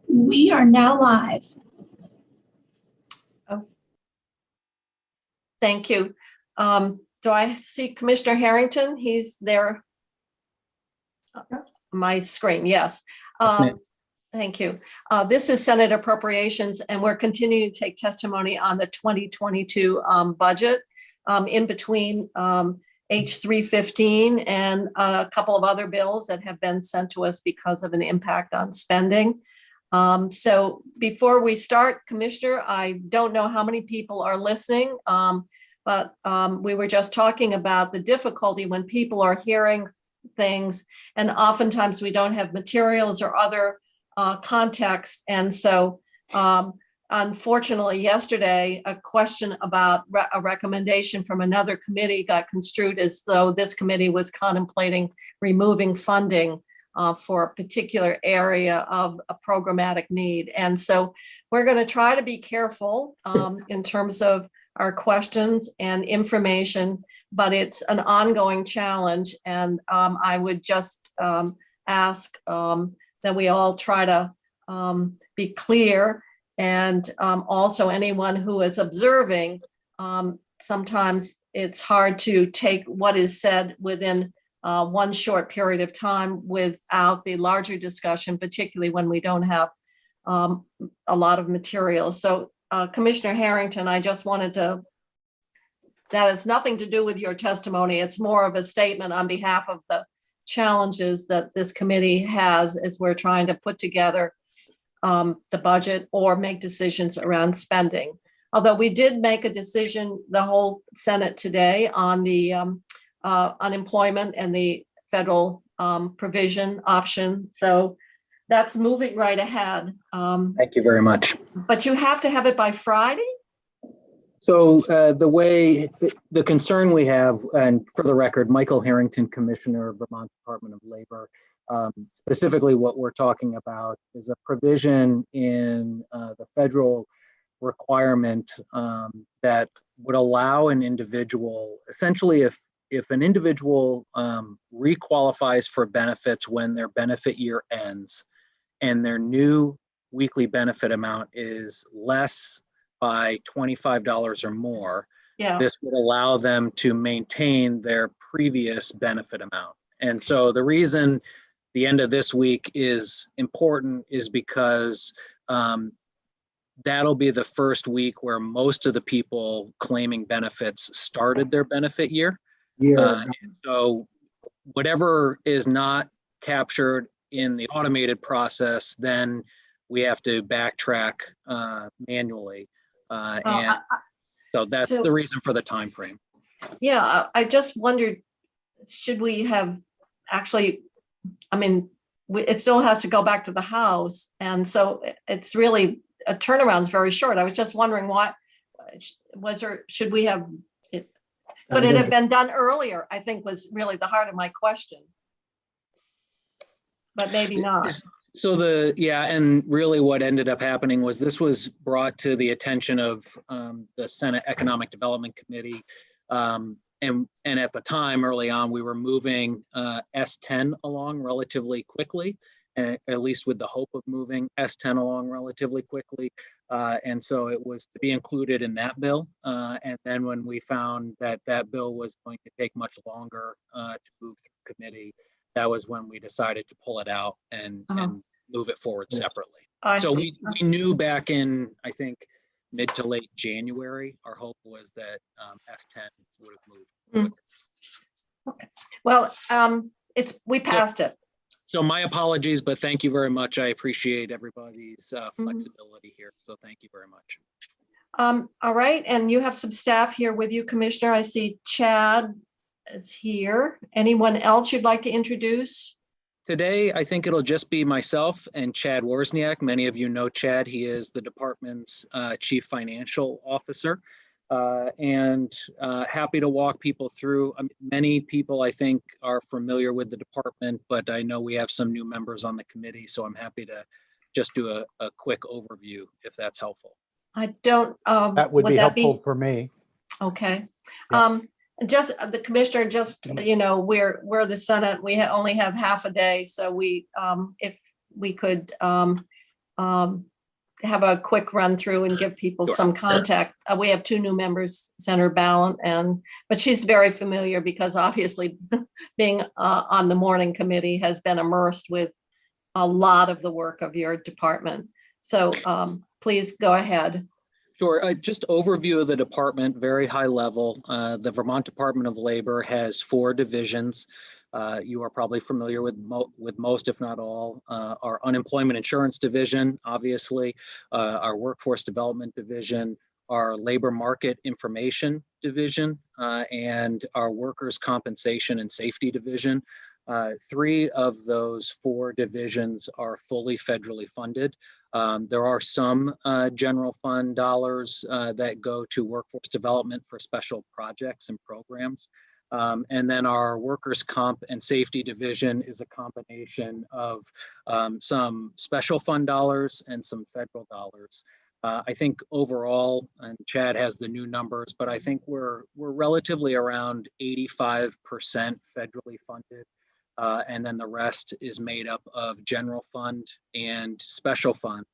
We are now live. Oh. Thank you. Do I see Commissioner Harrington? He's there. My screen, yes. Thank you. This is Senate Appropriations, and we're continuing to take testimony on the 2022 budget. In between H315 and a couple of other bills that have been sent to us because of an impact on spending. So before we start, Commissioner, I don't know how many people are listening, but we were just talking about the difficulty when people are hearing things, and oftentimes we don't have materials or other context. And so unfortunately, yesterday, a question about a recommendation from another committee got construed as though this committee was contemplating removing funding for a particular area of a programmatic need. And so we're going to try to be careful in terms of our questions and information, but it's an ongoing challenge. And I would just ask that we all try to be clear. And also anyone who is observing, sometimes it's hard to take what is said within one short period of time without the larger discussion, particularly when we don't have a lot of material. So Commissioner Harrington, I just wanted to, that has nothing to do with your testimony. It's more of a statement on behalf of the challenges that this committee has as we're trying to put together the budget or make decisions around spending. Although we did make a decision, the whole Senate today, on the unemployment and the federal provision option. So that's moving right ahead. Thank you very much. But you have to have it by Friday? So the concern we have, and for the record, Michael Harrington, Commissioner of Vermont Department of Labor, specifically what we're talking about is a provision in the federal requirement that would allow an individual, essentially if an individual requalifies for benefits when their benefit year ends and their new weekly benefit amount is less by $25 or more, this would allow them to maintain their previous benefit amount. And so the reason the end of this week is important is because that'll be the first week where most of the people claiming benefits started their benefit year. And so whatever is not captured in the automated process, then we have to backtrack manually. So that's the reason for the time frame. Yeah, I just wondered, should we have actually, I mean, it still has to go back to the House. And so it's really, a turnaround is very short. I was just wondering why, should we have, could it have been done earlier, I think was really the heart of my question. But maybe not. So and really what ended up happening was this was brought to the attention of the Senate Economic Development Committee. And at the time, early on, we were moving S10 along relatively quickly, at least with the hope of moving S10 along relatively quickly. And so it was to be included in that bill. And then when we found that that bill was going to take much longer to move through committee, that was when we decided to pull it out and move it forward separately. So we knew back in, I think, mid to late January, our hope was that S10 would have moved. Okay. Well, we passed it. So my apologies, but thank you very much. I appreciate everybody's flexibility here. So thank you very much. All right, and you have some staff here with you, Commissioner. I see Chad is here. Anyone else you'd like to introduce? Today, I think it'll just be myself and Chad Wozniak. Many of you know Chad. He is the department's chief financial officer. And happy to walk people through. Many people, I think, are familiar with the department, but I know we have some new members on the committee, so I'm happy to just do a quick overview if that's helpful. I don't. That would be helpful for me. Okay. Yeah. Just the commissioner, just, you know, we're the Senate, we only have half a day. So we, if we could have a quick run through and give people Sure. some context. We have two new members, Senator Ballant, but she's very familiar because obviously being on the morning committee has been immersed with a lot of the work of your department. So please go ahead. Sure. Just overview of the department, very high level. The Vermont Department of Labor has 4 divisions. You are probably familiar with most, if not all. Our Unemployment Insurance Division, obviously, our Workforce Development Division, our Labor Market Information Division, and our Workers' Compensation and Safety Division. 3 of those 4 divisions are fully federally funded. There are some general fund dollars that go to workforce development for special projects and programs. And then our Workers' Comp and Safety Division is a combination of some special fund dollars and some federal dollars. I think overall, and Chad has the new numbers, but I think we're relatively around 85% federally funded. And then the rest is made up of general fund and special fund,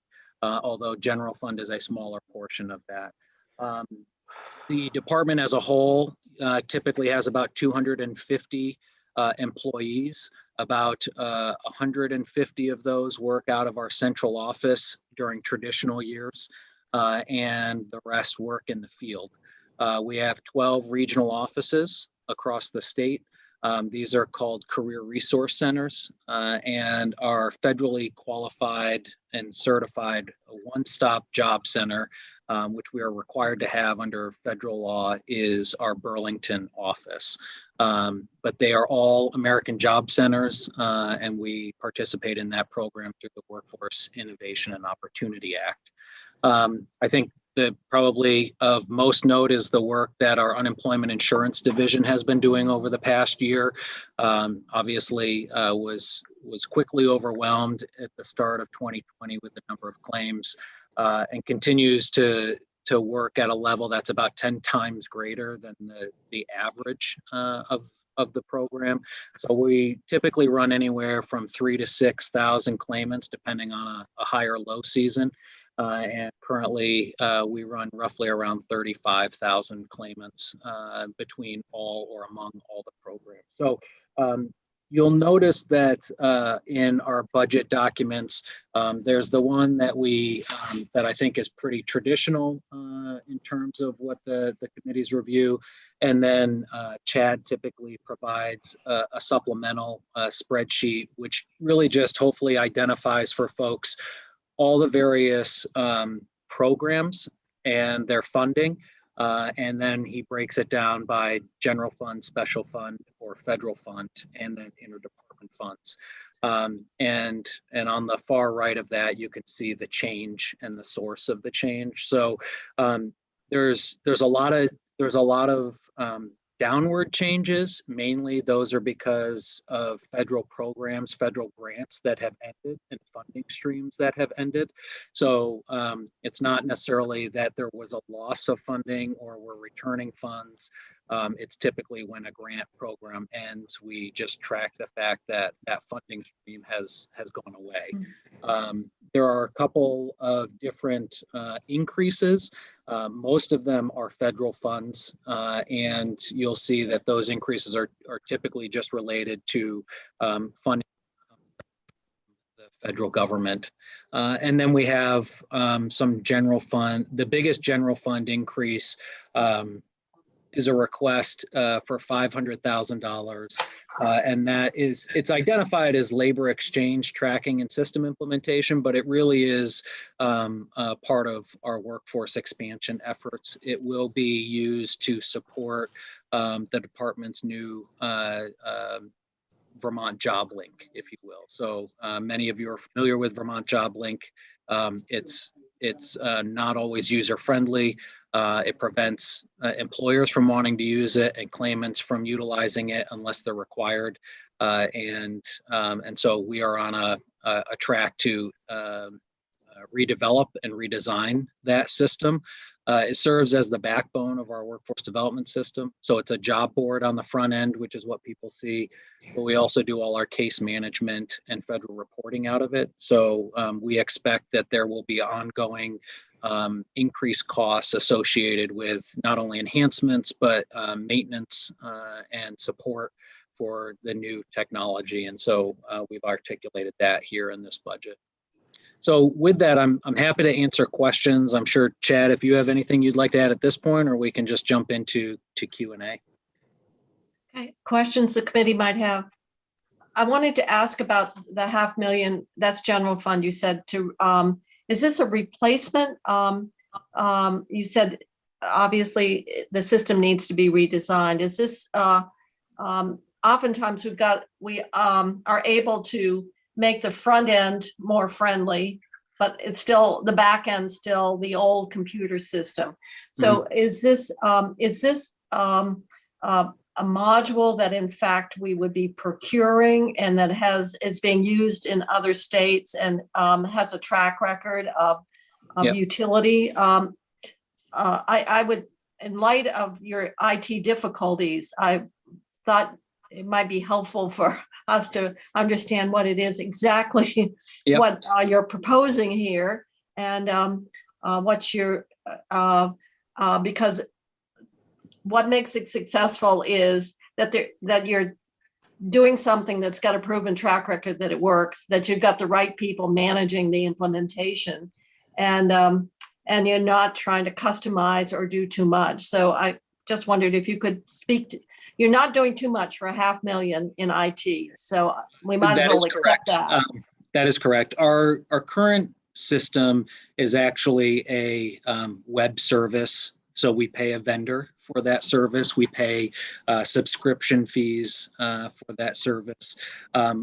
although general fund is a smaller portion of that. The department as a whole typically has about 250 employees. About 150 of those work out of our central office during traditional years, and the rest work in the field. We have 12 regional offices across the state. These are called career resource centers and are federally qualified and certified one-stop job center, which we are required to have under federal law, is our Burlington office. But they are all American Job Centers, and we participate in that program through the Workforce Innovation and Opportunity Act. I think that probably of most note is the work that our Unemployment Insurance Division has been doing over the past year. Obviously was quickly overwhelmed at the start of 2020 with the number of claims, and continues to work at a level that's about 10 times greater than the average of the program. So we typically run anywhere from 3,000 to 6,000 claimants, depending on a high or low season. And currently we run roughly around 35,000 claimants between all or among all the programs. So you'll notice that in our budget documents, there's the one that that I think is pretty traditional in terms of what the committees review. And then Chad typically provides a supplemental spreadsheet, which really just hopefully identifies for folks all the various programs and their funding. And then he breaks it down by general fund, special fund, or federal fund, and then interdepartment funds. And on the far right of that, you can see the change and the source of the change. So there's a lot of downward changes. Mainly those are because of federal programs, federal grants that have ended, and funding streams that have ended. So it's not necessarily that there was a loss of funding or we're returning funds. It's typically when a grant program ends, we just track the fact that that funding stream has gone away. There are a couple of different increases. Most of them are federal funds, and you'll see that those increases are typically just related to funding the federal government. And then we have some general fund. The biggest general fund increase is a request for $500,000, and it's identified as labor exchange tracking and system implementation, but it really is part of our workforce expansion efforts. It will be used to support the department's new Vermont Job Link, if you will. So many of you are familiar with Vermont Job Link. It's not always user friendly. It prevents employers from wanting to use it and claimants from utilizing it unless they're required. And so we are on a track to redevelop and redesign that system. It serves as the backbone of our workforce development system. So it's a job board on the front end, which is what people see, but we also do all our case management and federal reporting out of it. So we expect that there will be ongoing increased costs associated with not only enhancements, but maintenance and support for the new technology. And so we've articulated that here in this budget. So with that, I'm happy to answer questions. I'm sure, Chad, if you have anything you'd like to add at this point, or we can just jump into Q&A. Okay, questions the committee might have. I wanted to ask about the $500,000, that's general fund, you said to, is this a replacement? You said, obviously, the system needs to be redesigned. Is this, oftentimes we are able to make the front end more friendly, but it's still, the back end still the old computer system. So is this a module that in fact we would be procuring and that is being used in other states and has a track record of utility? I would, in light of your IT difficulties, I thought it might be helpful for us to understand what it is exactly what you're proposing here, and what you're because what makes it successful is that you're doing something that's got a proven track record that it works, that you've got the right people managing the implementation, and you're not trying to customize or do too much. So I just wondered if you could speak to, you're not doing too much for $500,000 in IT. So we might as well accept that. That is correct. Our current system is actually a web service. So we pay a vendor for that service. We pay subscription fees for that service.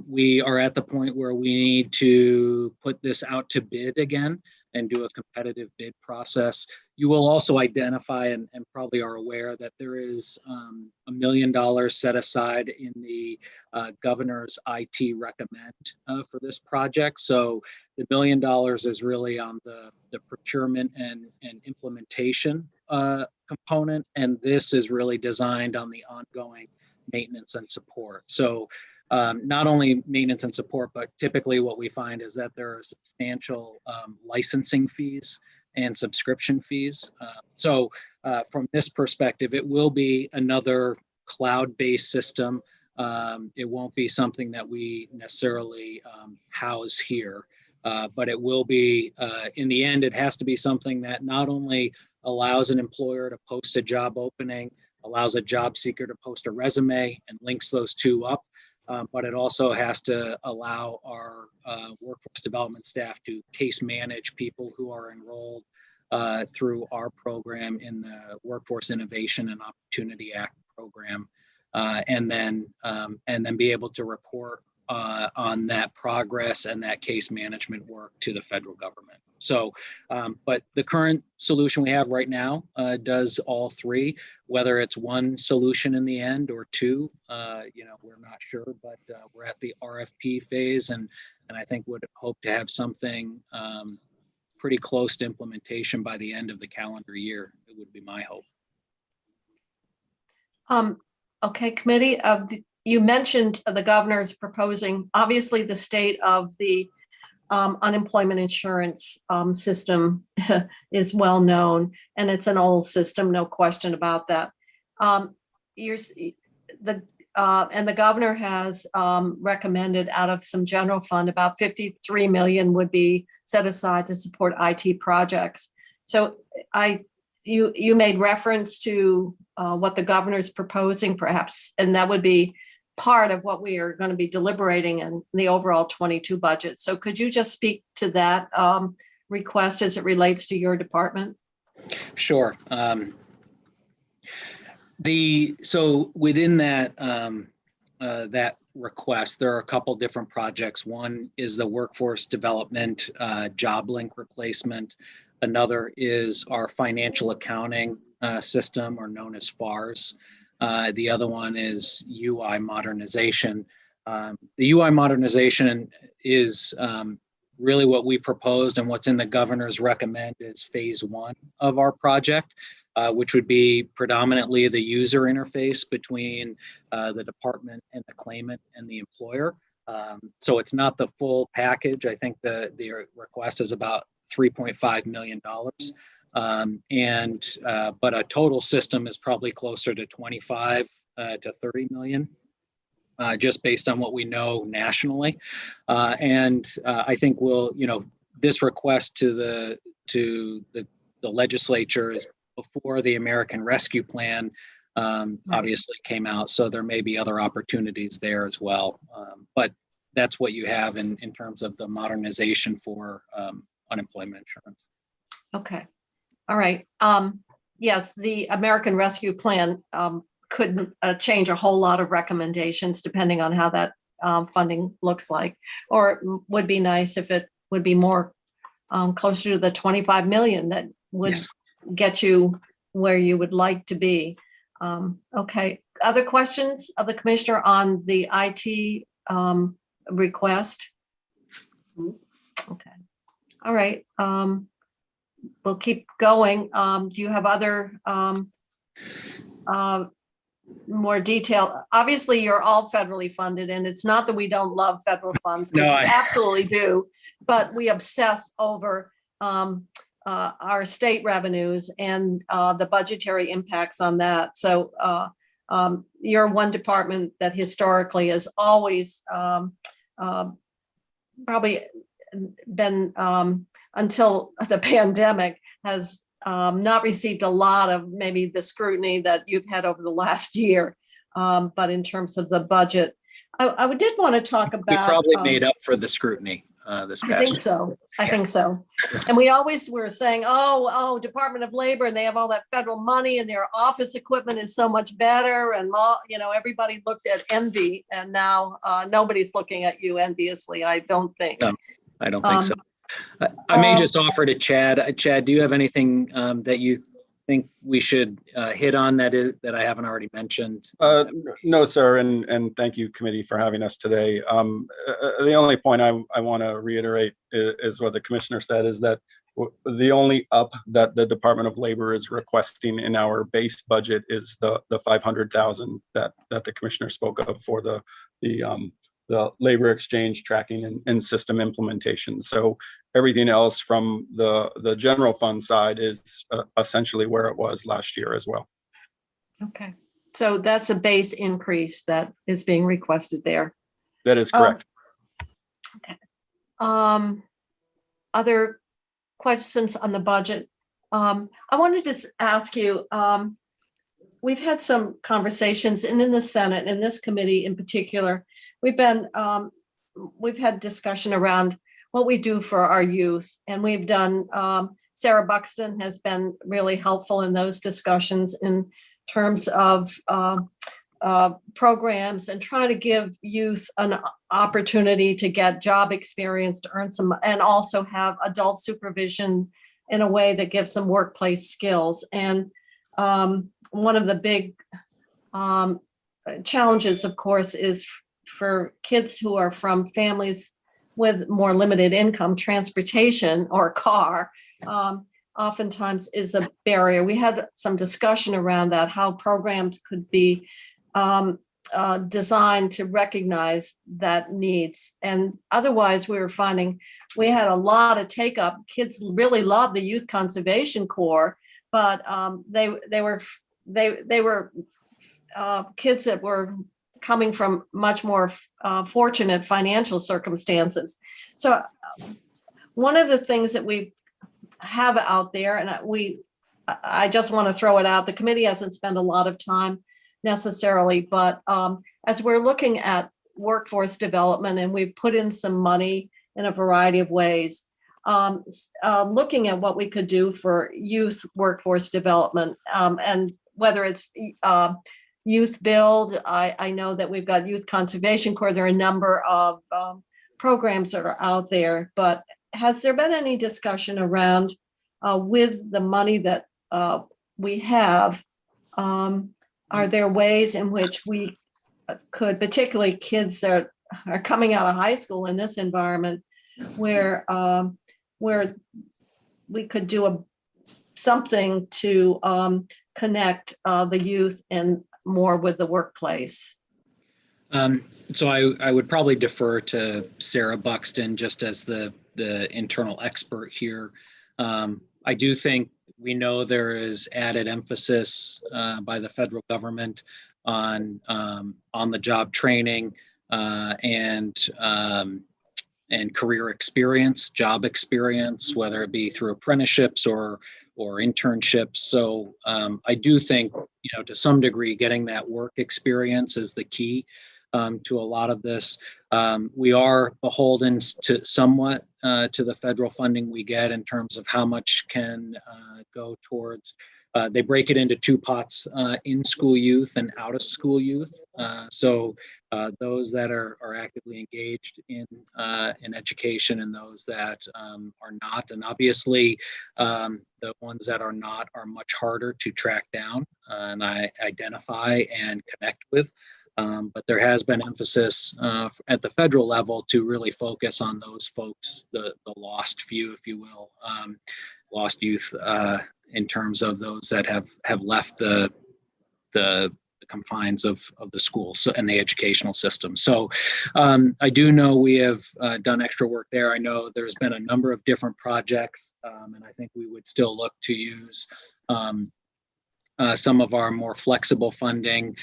We are at the point where we need to put this out to bid again and do a competitive bid process. You will also identify and probably are aware that there is $1 million set aside in the governor's IT recommend for this project. So the $1 million is really on the procurement and implementation component, and this is really designed on the ongoing maintenance and support. So not only maintenance and support, but typically what we find is that there are substantial licensing fees and subscription fees. So from this perspective, it will be another cloud-based system. It won't be something that we necessarily house here, but it will be, in the end, it has to be something that not only allows an employer to post a job opening, allows a job seeker to post a resume and links those two up, but it also has to allow our workforce development staff to case manage people who are enrolled through our program in the Workforce Innovation and Opportunity Act program, and then be able to report on that progress and that case management work to the federal government. So, but the current solution we have right now does all three. Whether it's one solution in the end or two, we're not sure, but we're at the RFP phase, and I think would hope to have something pretty close to implementation by the end of the calendar year. It would be my hope. Okay, committee, you mentioned the governor's proposing, obviously the state of the unemployment insurance system is well known, and it's an old system, no question about that. And the governor has recommended out of some general fund about $53 million would be set aside to support IT projects. So you made reference to what the governor's proposing, perhaps, and that would be part of what we are going to be deliberating in the overall 22 budget. So could you just speak to that request as it relates to your department? Sure. So within that that request, there are a couple different projects. One is the workforce development job link replacement. Another is our financial accounting system, or known as FARS. The other one is UI modernization. The UI modernization is really what we proposed and what's in the governor's recommend is phase one of our project, which would be predominantly the user interface between the department and the claimant and the employer. So it's not the full package. I think the request is about $3.5 million. But a total system is probably closer to 25 to 30 million. Just based on what we know nationally. I think this request to the legislature is before the American Rescue Plan obviously came out. So there may be other opportunities there as well. But that's what you have in terms of the modernization for unemployment insurance. Okay. All right. Yes, the American Rescue Plan could change a whole lot of recommendations depending on how that funding looks like, or it would be nice if it would be more closer to the 25 million that would get you where you would like to be. Okay. Other questions of the commissioner on the IT request? Okay. All right. We'll keep going. Do you have other more detail? Obviously, you're all federally funded, and it's not that we don't love federal funds, because we absolutely do, but we obsess over our state revenues and the budgetary impacts on that. So you're one department that historically has always probably been, until the pandemic, has not received a lot of maybe the scrutiny that you've had over the last year. But in terms of the budget, I did want to talk about. We probably made up for the scrutiny this past year. I think so. I think so. And we always were saying, oh, Department of Labor, and they have all that federal money, and their office equipment is so much better. And, everybody looked at envy, and now nobody's looking at you enviously, I don't think. No, I don't think so. I may just offer to Chad. Chad, do you have anything that you think we should hit on that I haven't already mentioned? No, sir, and thank you, committee, for having us today. The only point I want to reiterate is what the commissioner said, is that the only up that the Department of Labor is requesting in our base budget is the $500,000 that the commissioner spoke of for the labor exchange tracking and system implementation. So everything else from the general fund side is essentially where it was last year as well. Okay. So that's a base increase that is being requested there. That is correct. Okay. Other questions on the budget? I wanted to ask you, we've had some conversations, and in the Senate, in this committee in particular, we've had discussion around what we do for our youth, and we've done. Sarah Buxton has been really helpful in those discussions in terms of programs and trying to give youth an opportunity to get job experience, to earn some, and also have adult supervision in a way that gives them workplace skills. And one of the big challenges, of course, is for kids who are from families with more limited income, transportation or car oftentimes is a barrier. We had some discussion around that, how programs could be designed to recognize that needs. And otherwise, we were finding we had a lot of take up. Kids really love the Youth Conservation Corps, but they were kids that were coming from much more fortunate financial circumstances. So one of the things that we have out there, and I just want to throw it out, the committee hasn't spent a lot of time necessarily, but as we're looking at workforce development, and we've put in some money in a variety of ways, looking at what we could do for youth workforce development, and whether it's Youth Build. I know that we've got Youth Conservation Corps. There are a number of programs that are out there, but has there been any discussion around with the money that we have, are there ways in which we could, particularly kids that are coming out of high school in this environment, where where we could do something to connect the youth and more with the workplace. So I would probably defer to Sarah Buxton just as the internal expert here. I do think we know there is added emphasis by the federal government on the job training and career experience, job experience, whether it be through apprenticeships or internships. So I do think, to some degree, getting that work experience is the key to a lot of this. We are beholden to somewhat to the federal funding we get in terms of how much can go towards. They break it into two pots, in-school youth and out-of-school youth. So those that are actively engaged in education and those that are not. And obviously, the ones that are not are much harder to track down and identify and connect with. But there has been emphasis at the federal level to really focus on those folks, the lost few, if you will, lost youth in terms of those that have left the confines of the school and the educational system. So I do know we have done extra work there. I know there's been a number of different projects, and I think we would still look to use some of our more flexible funding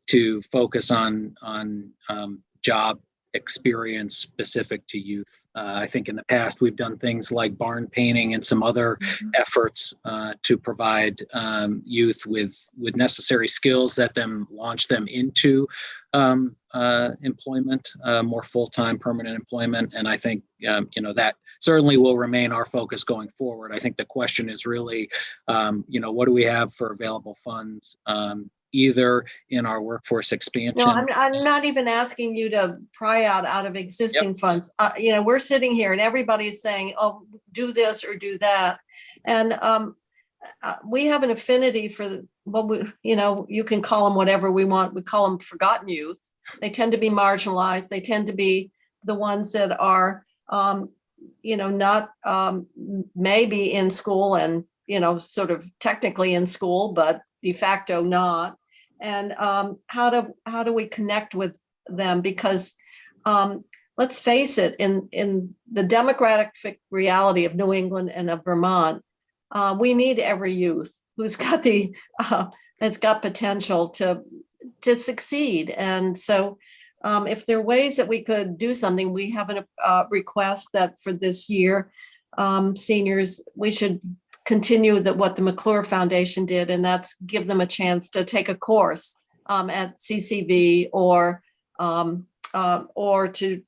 to focus on job experience specific to youth. I think in the past we've done things like barn painting and some other efforts to provide youth with necessary skills that then launch them into employment, more full-time permanent employment. And I think that certainly will remain our focus going forward. I think the question is really, what do we have for available funds? Either in our workforce expansion. No, I'm not even asking you to pry out of existing funds. We're sitting here and everybody's saying, oh, do this or do that. And we have an affinity for you can call them whatever we want. We call them forgotten youth. They tend to be marginalized. They tend to be the ones that are, not maybe in school and, sort of technically in school, but de facto not. And how do we connect with them? Because let's face it, in the demographic reality of New England and of Vermont, we need every youth who's got it's got potential to succeed. And so if there are ways that we could do something, we have a request that for this year, seniors, we should continue what the McClure Foundation did, and that's give them a chance to take a course at CCV or to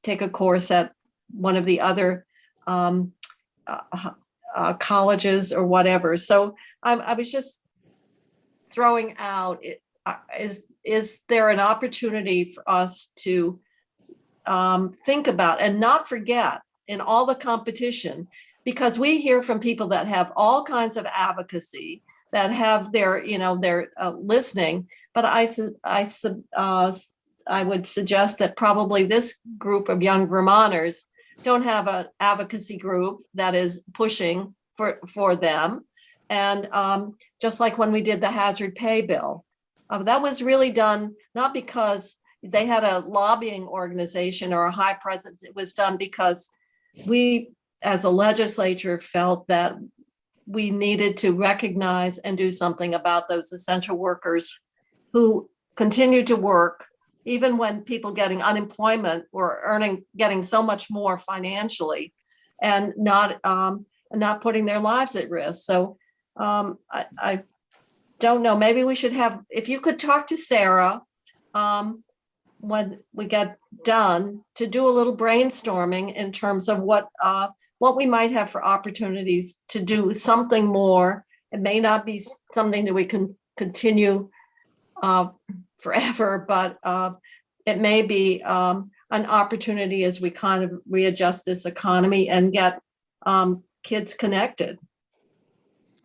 take a course at one of the other colleges or whatever. So I was just throwing out: is there an opportunity for us to think about and not forget in all the competition? Because we hear from people that have all kinds of advocacy, that have their listening. But I would suggest that probably this group of young Vermonters don't have an advocacy group that is pushing for them. And just like when we did the hazard pay bill, that was really done not because they had a lobbying organization or a high presence. It was done because we, as a legislature, felt that we needed to recognize and do something about those essential workers who continue to work, even when people getting unemployment were getting so much more financially and not putting their lives at risk. So I don't know, maybe we should have, if you could talk to Sarah when we get done, to do a little brainstorming in terms of what we might have for opportunities to do something more. It may not be something that we can continue forever, but it may be an opportunity as we kind of readjust this economy and get kids connected.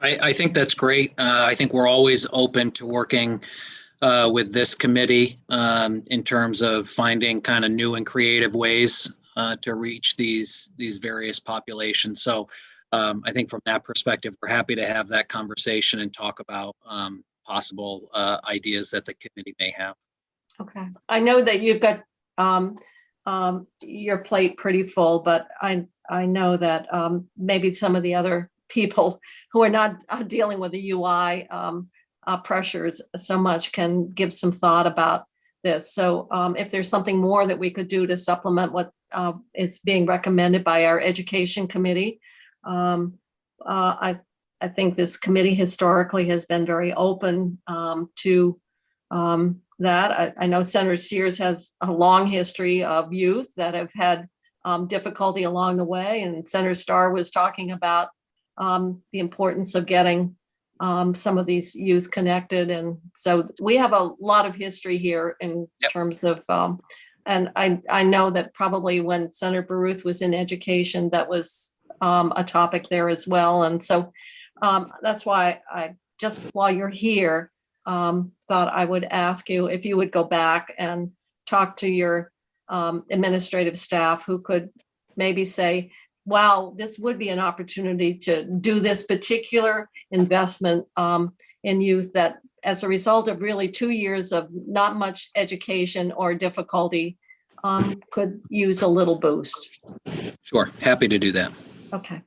I think that's great. I think we're always open to working with this committee in terms of finding kind of new and creative ways to reach these various populations. So I think from that perspective, we're happy to have that conversation and talk about possible ideas that the committee may have. Okay. I know that you've got your plate pretty full, but I know that maybe some of the other people who are not dealing with the UI pressures so much can give some thought about this. So if there's something more that we could do to supplement what is being recommended by our education committee, I think this committee historically has been very open to that. I know Senator Sears has a long history of youth that have had difficulty along the way, and Senator Starr was talking about the importance of getting some of these youth connected. And so we have a lot of history here in terms of, and I know that probably when Senator Baruth was in education, that was a topic there as well. And so that's why I just, while you're here, thought I would ask you if you would go back and talk to your administrative staff who could maybe say, wow, this would be an opportunity to do this particular investment in youth that as a result of really 2 years of not much education or difficulty could use a little boost. Sure, happy to do that. Okay.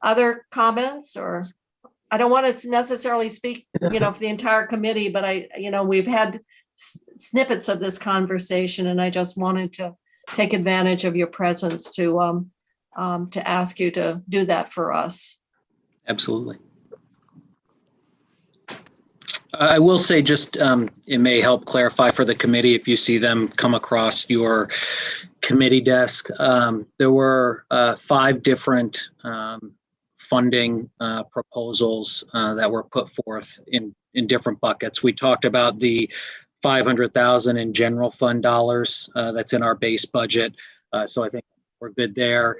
Other comments? Or I don't want to necessarily speak, for the entire committee, but we've had snippets of this conversation, and I just wanted to take advantage of your presence to ask you to do that for us. Absolutely. I will say just it may help clarify for the committee if you see them come across your committee desk. There were 5 different funding proposals that were put forth in different buckets. We talked about the $500,000 in general fund dollars that's in our base budget. So I think we're good there.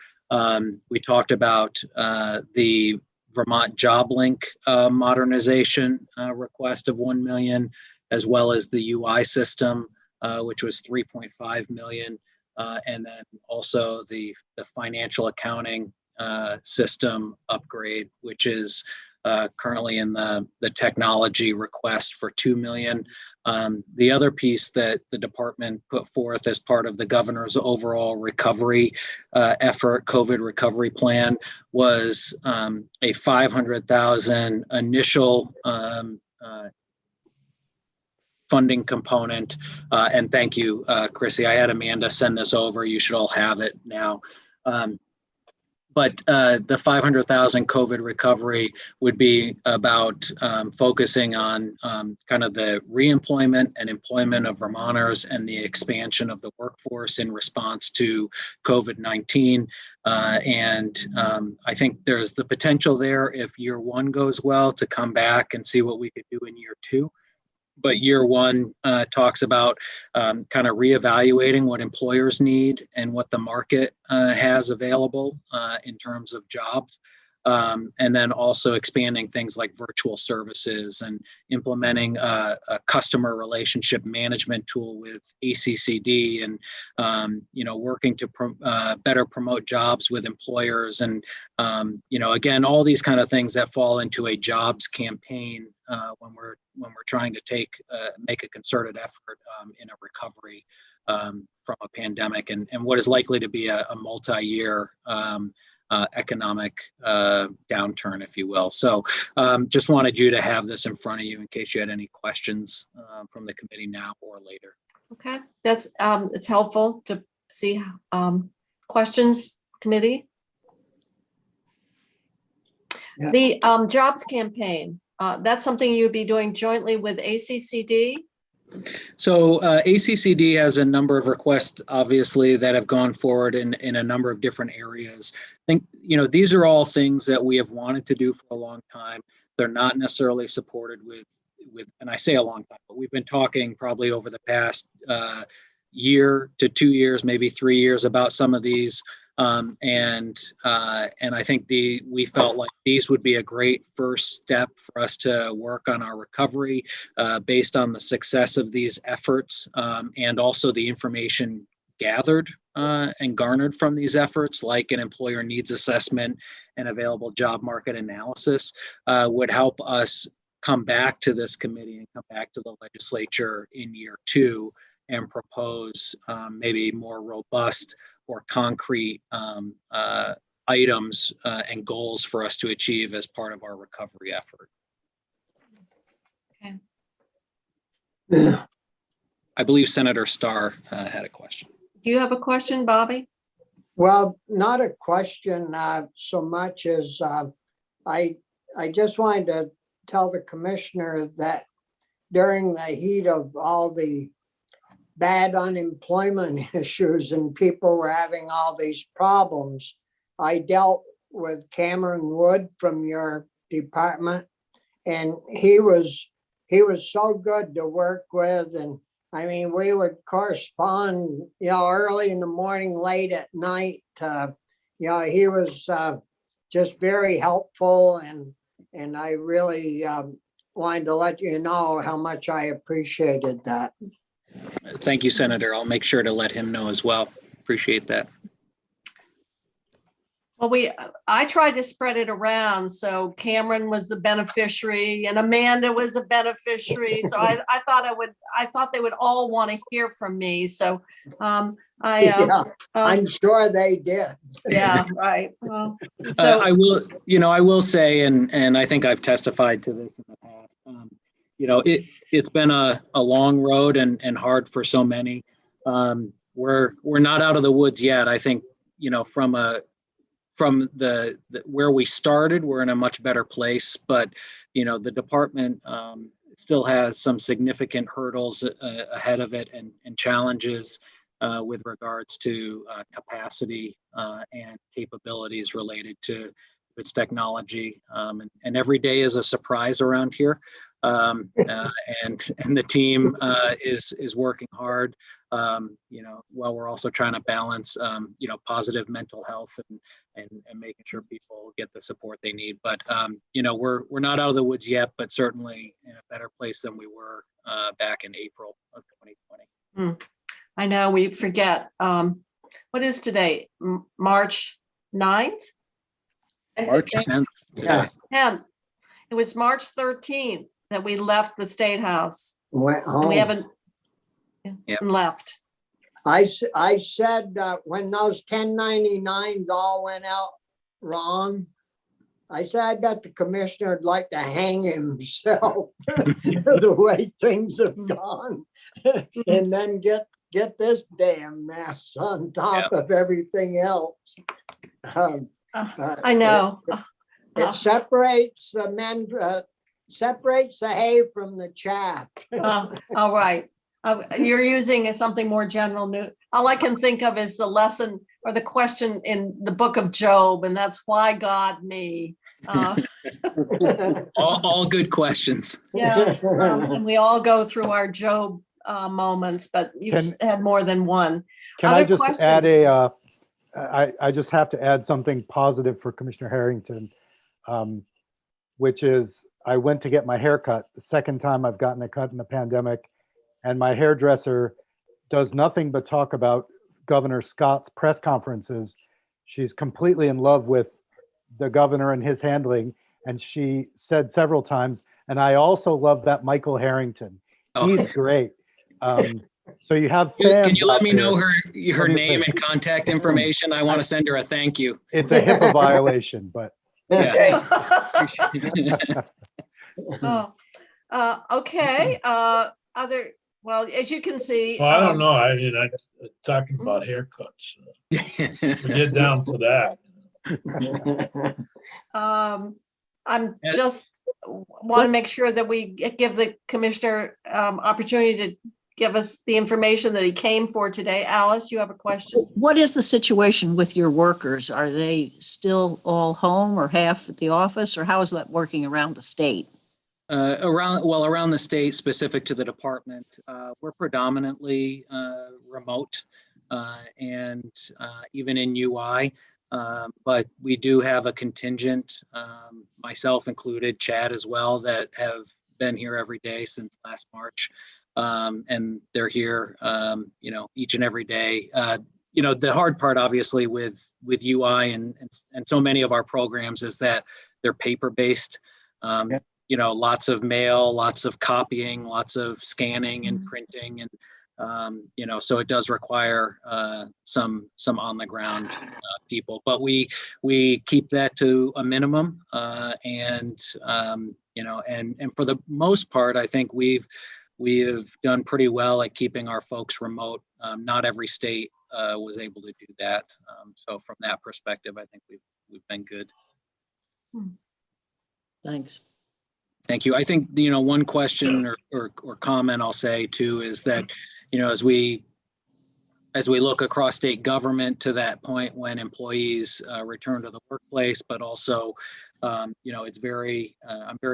We talked about the Vermont Job Link modernization request of $1 million, as well as the UI system, which was $3.5 million, and then also the financial accounting system upgrade, which is currently in the technology request for $2 million. The other piece that the department put forth as part of the governor's overall recovery effort, COVID recovery plan, was a $500,000 initial funding component. And thank you, Chrissy. I had Amanda send this over. You should all have it now. But the $500,000 COVID recovery would be about focusing on kind of the reemployment and employment of Vermonters and the expansion of the workforce in response to COVID-19. And I think there's the potential there, if year 1 goes well, to come back and see what we could do in year 2. But year 1 talks about kind of reevaluating what employers need and what the market has available in terms of jobs. And then also expanding things like virtual services and implementing a customer relationship management tool with ACCD, and working to better promote jobs with employers, and again, all these kind of things that fall into a jobs campaign when we're trying to make a concerted effort in a recovery from a pandemic and what is likely to be a multi-year economic downturn, if you will. So just wanted you to have this in front of you in case you had any questions from the committee now or later. Okay, that's it's helpful to see questions, committee. Yeah. The jobs campaign, that's something you'd be doing jointly with ACCD? So ACCD has a number of requests, obviously, that have gone forward in a number of different areas. I think, these are all things that we have wanted to do for a long time. They're not necessarily supported with, and I say a long time, but we've been talking probably over the past year to 2 years, maybe 3 years about some of these. And I think we felt like these would be a great first step for us to work on our recovery based on the success of these efforts and also the information gathered and garnered from these efforts, like an employer needs assessment and available job market analysis, would help us come back to this committee and come back to the legislature in year 2 and propose maybe more robust or concrete items and goals for us to achieve as part of our recovery effort. Okay. I believe Senator Starr had a question. Do you have a question, Bobby? Well, not a question so much as I just wanted to tell the commissioner that during the heat of all the bad unemployment issues and people were having all these problems, I dealt with Cameron Wood from your department, and he was so good to work with. And I mean, we would correspond, early in the morning, late at night. He was just very helpful, and I really wanted to let you know how much I appreciated that. Thank you, Senator. I'll make sure to let him know as well. Appreciate that. Well, I tried to spread it around. So Cameron was the beneficiary and Amanda was a beneficiary. So I thought they would all want to hear from me. So I'm sure they did. Yeah, right. Well, so I will say, and I think I've testified to this in the past. It's been a long road and hard for so many. We're not out of the woods yet. I think from the where we started, we're in a much better place. But the department still has some significant hurdles ahead of it and challenges with regards to capacity and capabilities related to its technology. And every day is a surprise around here. And the team is working hard. While we're also trying to balance, positive mental health and making sure people get the support they need. But, we're not out of the woods yet, but certainly in a better place than we were back in April of 2020. I know we forget. What is today? March 9th? March 10th. Yeah. 10th. It was March 13th that we left the State House. Went home. We haven't left. I said when those 1099s all went out wrong, I said, I bet the commissioner would like to hang himself the way things have gone and then get this damn mess on top of everything else. I know. It separates the men, separates the hay from the chaff. All right. You're using something more general. All I can think of is the lesson or the question in the book of Job, and that's why God me. All good questions. Yeah, and we all go through our Job moments, but you've had more than one. Can Other I just questions? add I just have to add something positive for Commissioner Harrington, which is I went to get my hair cut, the second time I've gotten a cut in the pandemic, and my hairdresser does nothing but talk about Governor Scott's press conferences. She's completely in love with the governor and his handling. And she said several times, and I also love that Michael Harrington. He's great. So you have fans. Can you let out me there know her name and contact information? I want to send her a thank you. It's a HIPAA violation, but Yeah. Okay. Well, as you can see. Well, I don't know. I mean, talking about haircuts. We get down to that. I'm just want to make sure that we give the commissioner opportunity to give us the information that he came for today. Alice, you have a question? What is the situation with your workers? Are they still all home or half at the office, or how is that working around the state? Around the state, specific to the department, we're predominantly remote and even in UI, but we do have a contingent, myself included, Chad as well, that have been here every day since last March. and they're here, each and every day. The hard part, obviously, with UI and so many of our programs is that they're paper-based. Lots of mail, lots of copying, lots of scanning and printing, and so it does require some on the ground people. But we keep that to a minimum, and for the most part, I think we have done pretty well at keeping our folks remote. Not every state was able to do that. So from that perspective, I think we've been good. Thanks. Thank you. I think, one question or comment I'll say too is that, as we look across state government to that point when employees return to the workplace, but also, I'm very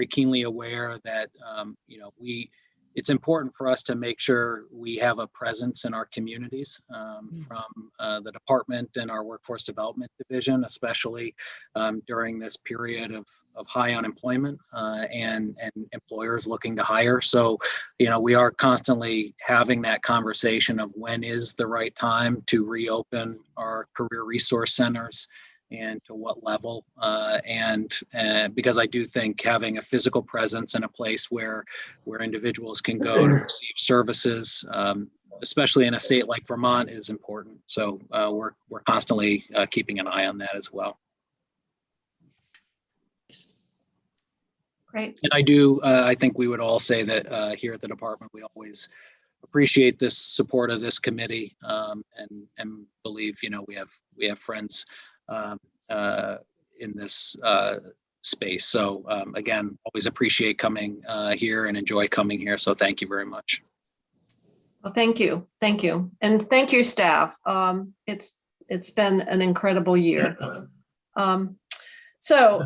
keenly aware that, it's important for us to make sure we have a presence in our communities from the department and our workforce development division, especially during this period of high unemployment and employers looking to hire. So, we are constantly having that conversation of when is the right time to reopen our career resource centers and to what level, and because I do think having a physical presence in a place where individuals can go to receive services, especially in a state like Vermont, is important. So we're constantly keeping an eye on that as well. Great. And I think we would all say that here at the department, we always appreciate this support of this committee, and believe, we have friends in this space. So again, always appreciate coming here and enjoy coming here. So thank you very much. Well, thank you. Thank you. And thank you, staff. It's been an incredible year. So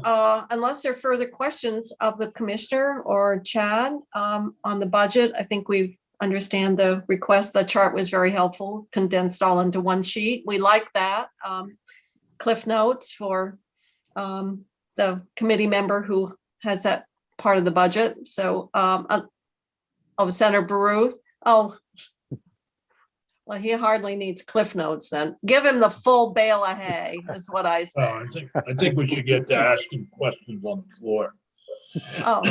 unless there are further questions of the commissioner or Chad on the budget, I think we understand the request. The chart was very helpful, condensed all into one sheet. We like that. Cliff notes for the committee member who has that part of the budget. So, Senator Baruth. Oh, well, he hardly needs Cliff notes then. Give him the full bale of hay, is what I say. I think we should get to asking questions on the floor. Oh.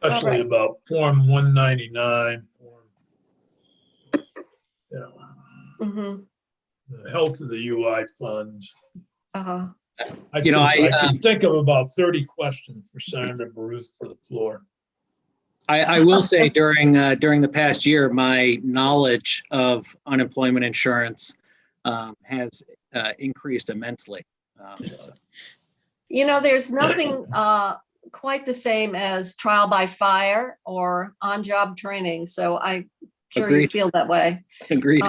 Especially right. about Form 199, the health of the UI funds. Uh-huh. I can think of about 30 questions for Senator Baruth for the floor. I will say during the past year, my knowledge of unemployment insurance has increased immensely. There's nothing quite the same as trial by fire or on-job training. So I'm sure Agreed. You feel that way. Agreed.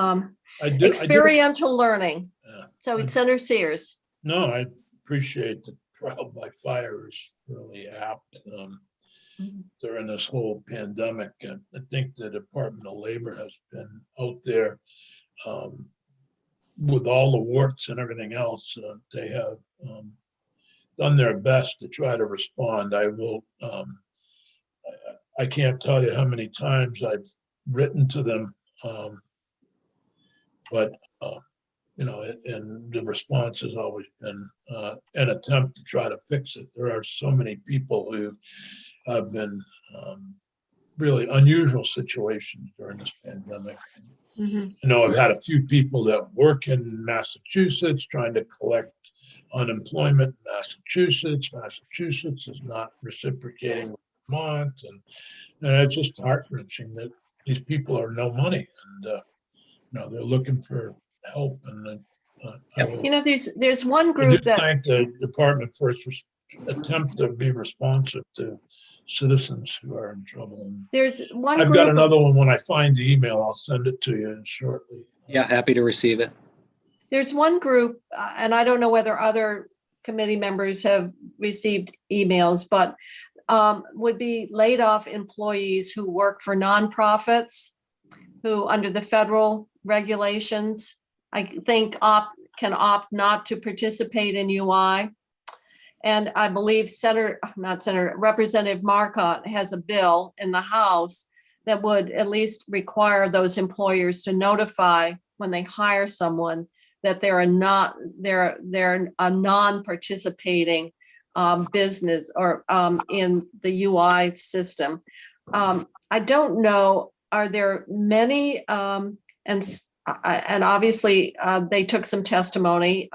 Experiential learning. Yeah. So Senator Sears. No, I appreciate the trial by fire is really apt during this whole pandemic. And I think the Department of Labor has been out there with all the warts and everything else. They have done their best to try to respond. I can't tell you how many times I've written to them, but and the response has always been an attempt to try to fix it. There are so many people who have been really unusual situations during this pandemic. I've had a few people that work in Massachusetts trying to collect unemployment in Massachusetts. Massachusetts is not reciprocating with Vermont, and it's just heart-wrenching that these people are no money, and they're looking for help. And there's one group that thank the department for its attempt to be responsive to citizens who are in trouble. There's one. I've got another one. When I find the email, I'll send it to you shortly. Yeah, happy to receive it. There's one group, and I don't know whether other committee members have received emails, but would be laid off employees who work for nonprofits, who under the federal regulations, I think can opt not to participate in UI. And I believe Representative Marcotte has a bill in the House that would at least require those employers to notify when they hire someone that they're a non-participating business or in the UI system. I don't know, are there many, and obviously they took some testimony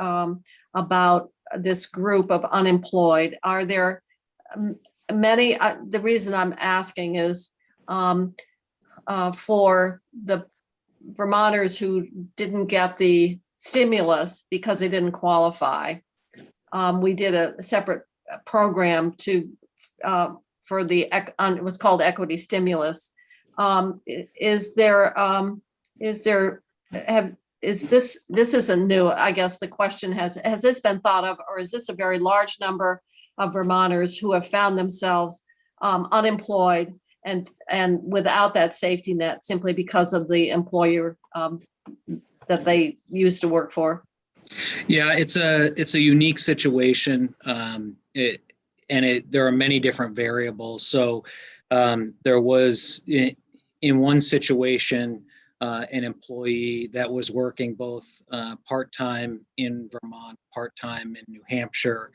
about this group of unemployed. Are there many, the reason I'm asking is for the Vermonters who didn't get the stimulus because they didn't qualify. We did a separate program for it was called equity stimulus. This isn't new, I guess the question has this been thought of, or is this a very large number of Vermonters who have found themselves unemployed and without that safety net simply because of the employer that they used to work for? Yeah, it's a unique situation. There are many different variables. So there was in one situation, an employee that was working both part-time in Vermont, part-time in New Hampshire,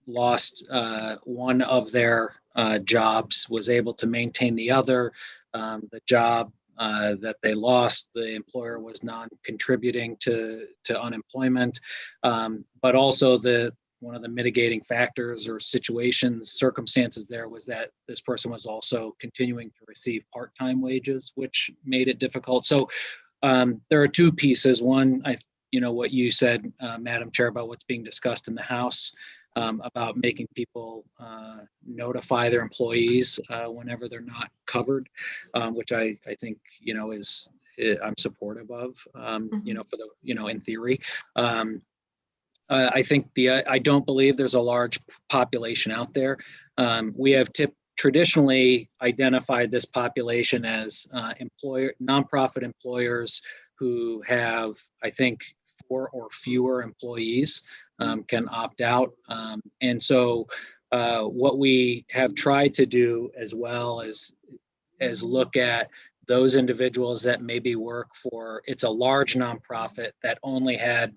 lost one of their jobs, was able to maintain the other. The job that they lost, the employer was non-contributing to unemployment, but also one of the mitigating factors or circumstances there was that this person was also continuing to receive part-time wages, which made it difficult. So there are two pieces. One, what you said, Madam Chair, about what's being discussed in the House about making people notify their employees whenever they're not covered, which I think, I'm supportive of, in theory. I think I don't believe there's a large population out there. We have traditionally identified this population as nonprofit employers who have, I think, 4 or fewer employees can opt out. And so what we have tried to do as well is look at those individuals that maybe work for, it's a large nonprofit that only had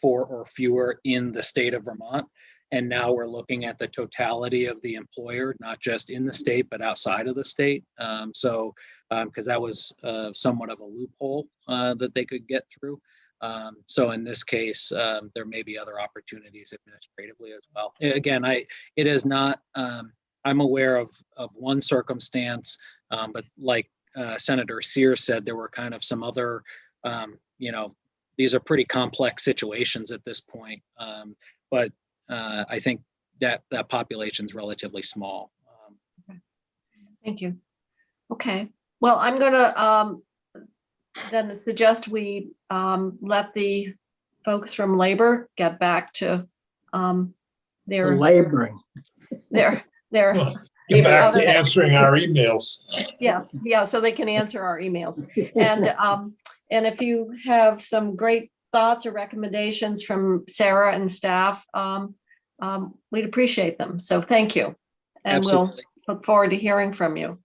4 or fewer in the state of Vermont. And now we're looking at the totality of the employer, not just in the state, but outside of the state. Because that was somewhat of a loophole that they could get through. So in this case, there may be other opportunities administratively as well. Again, it is not, I'm aware of one circumstance, but like Senator Sears said, there were kind of some other, these are pretty complex situations at this point. But I think that population is relatively small. Thank you. Okay. Well, I'm going to then suggest we let the folks from labor get back to their Laboring. their Get back other- to answering our emails. yeah, so they can answer our emails. And if you have some great thoughts or recommendations from Sarah and staff, we'd appreciate them. So thank you. And Absolutely. We'll look forward to hearing from you.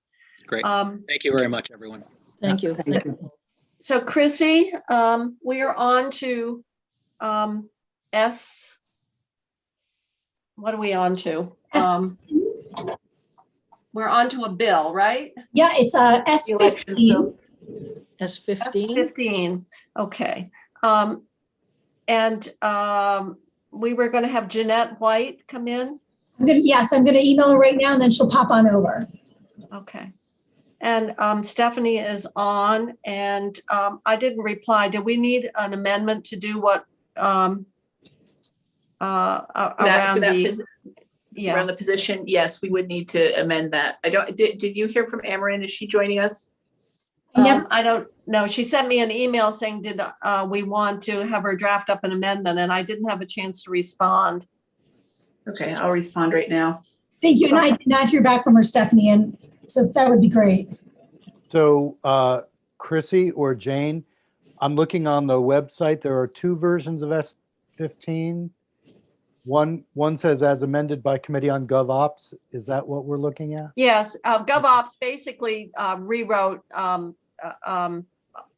Great. Thank you very much, everyone. Thank you. Thank you. So Chrissy, we are on to S. What are we on to? We're on to a bill, right? Yeah, it's a Election bill. S15. S 15. 15. Okay. We were going to have Jeanette White come in. I'm gonna email her right now and then she'll pop on over. Okay. And Stephanie is on, and I didn't reply. Do we need an amendment to do what around the position? Yes, we would need to amend that. Did you hear from Amarin? Is she joining us? I don't know. She sent me an email saying, did we want to have her draft up an amendment? And I didn't have a chance to respond. Okay, I'll respond right now. Thank you. And I did not hear back from her, Stephanie, and so that would be great. So Chrissy or Jane, I'm looking on the website. There are 2 versions of S15. One says as amended by Committee on Gov Ops. Is that what we're looking at? Yes, GovOps basically rewrote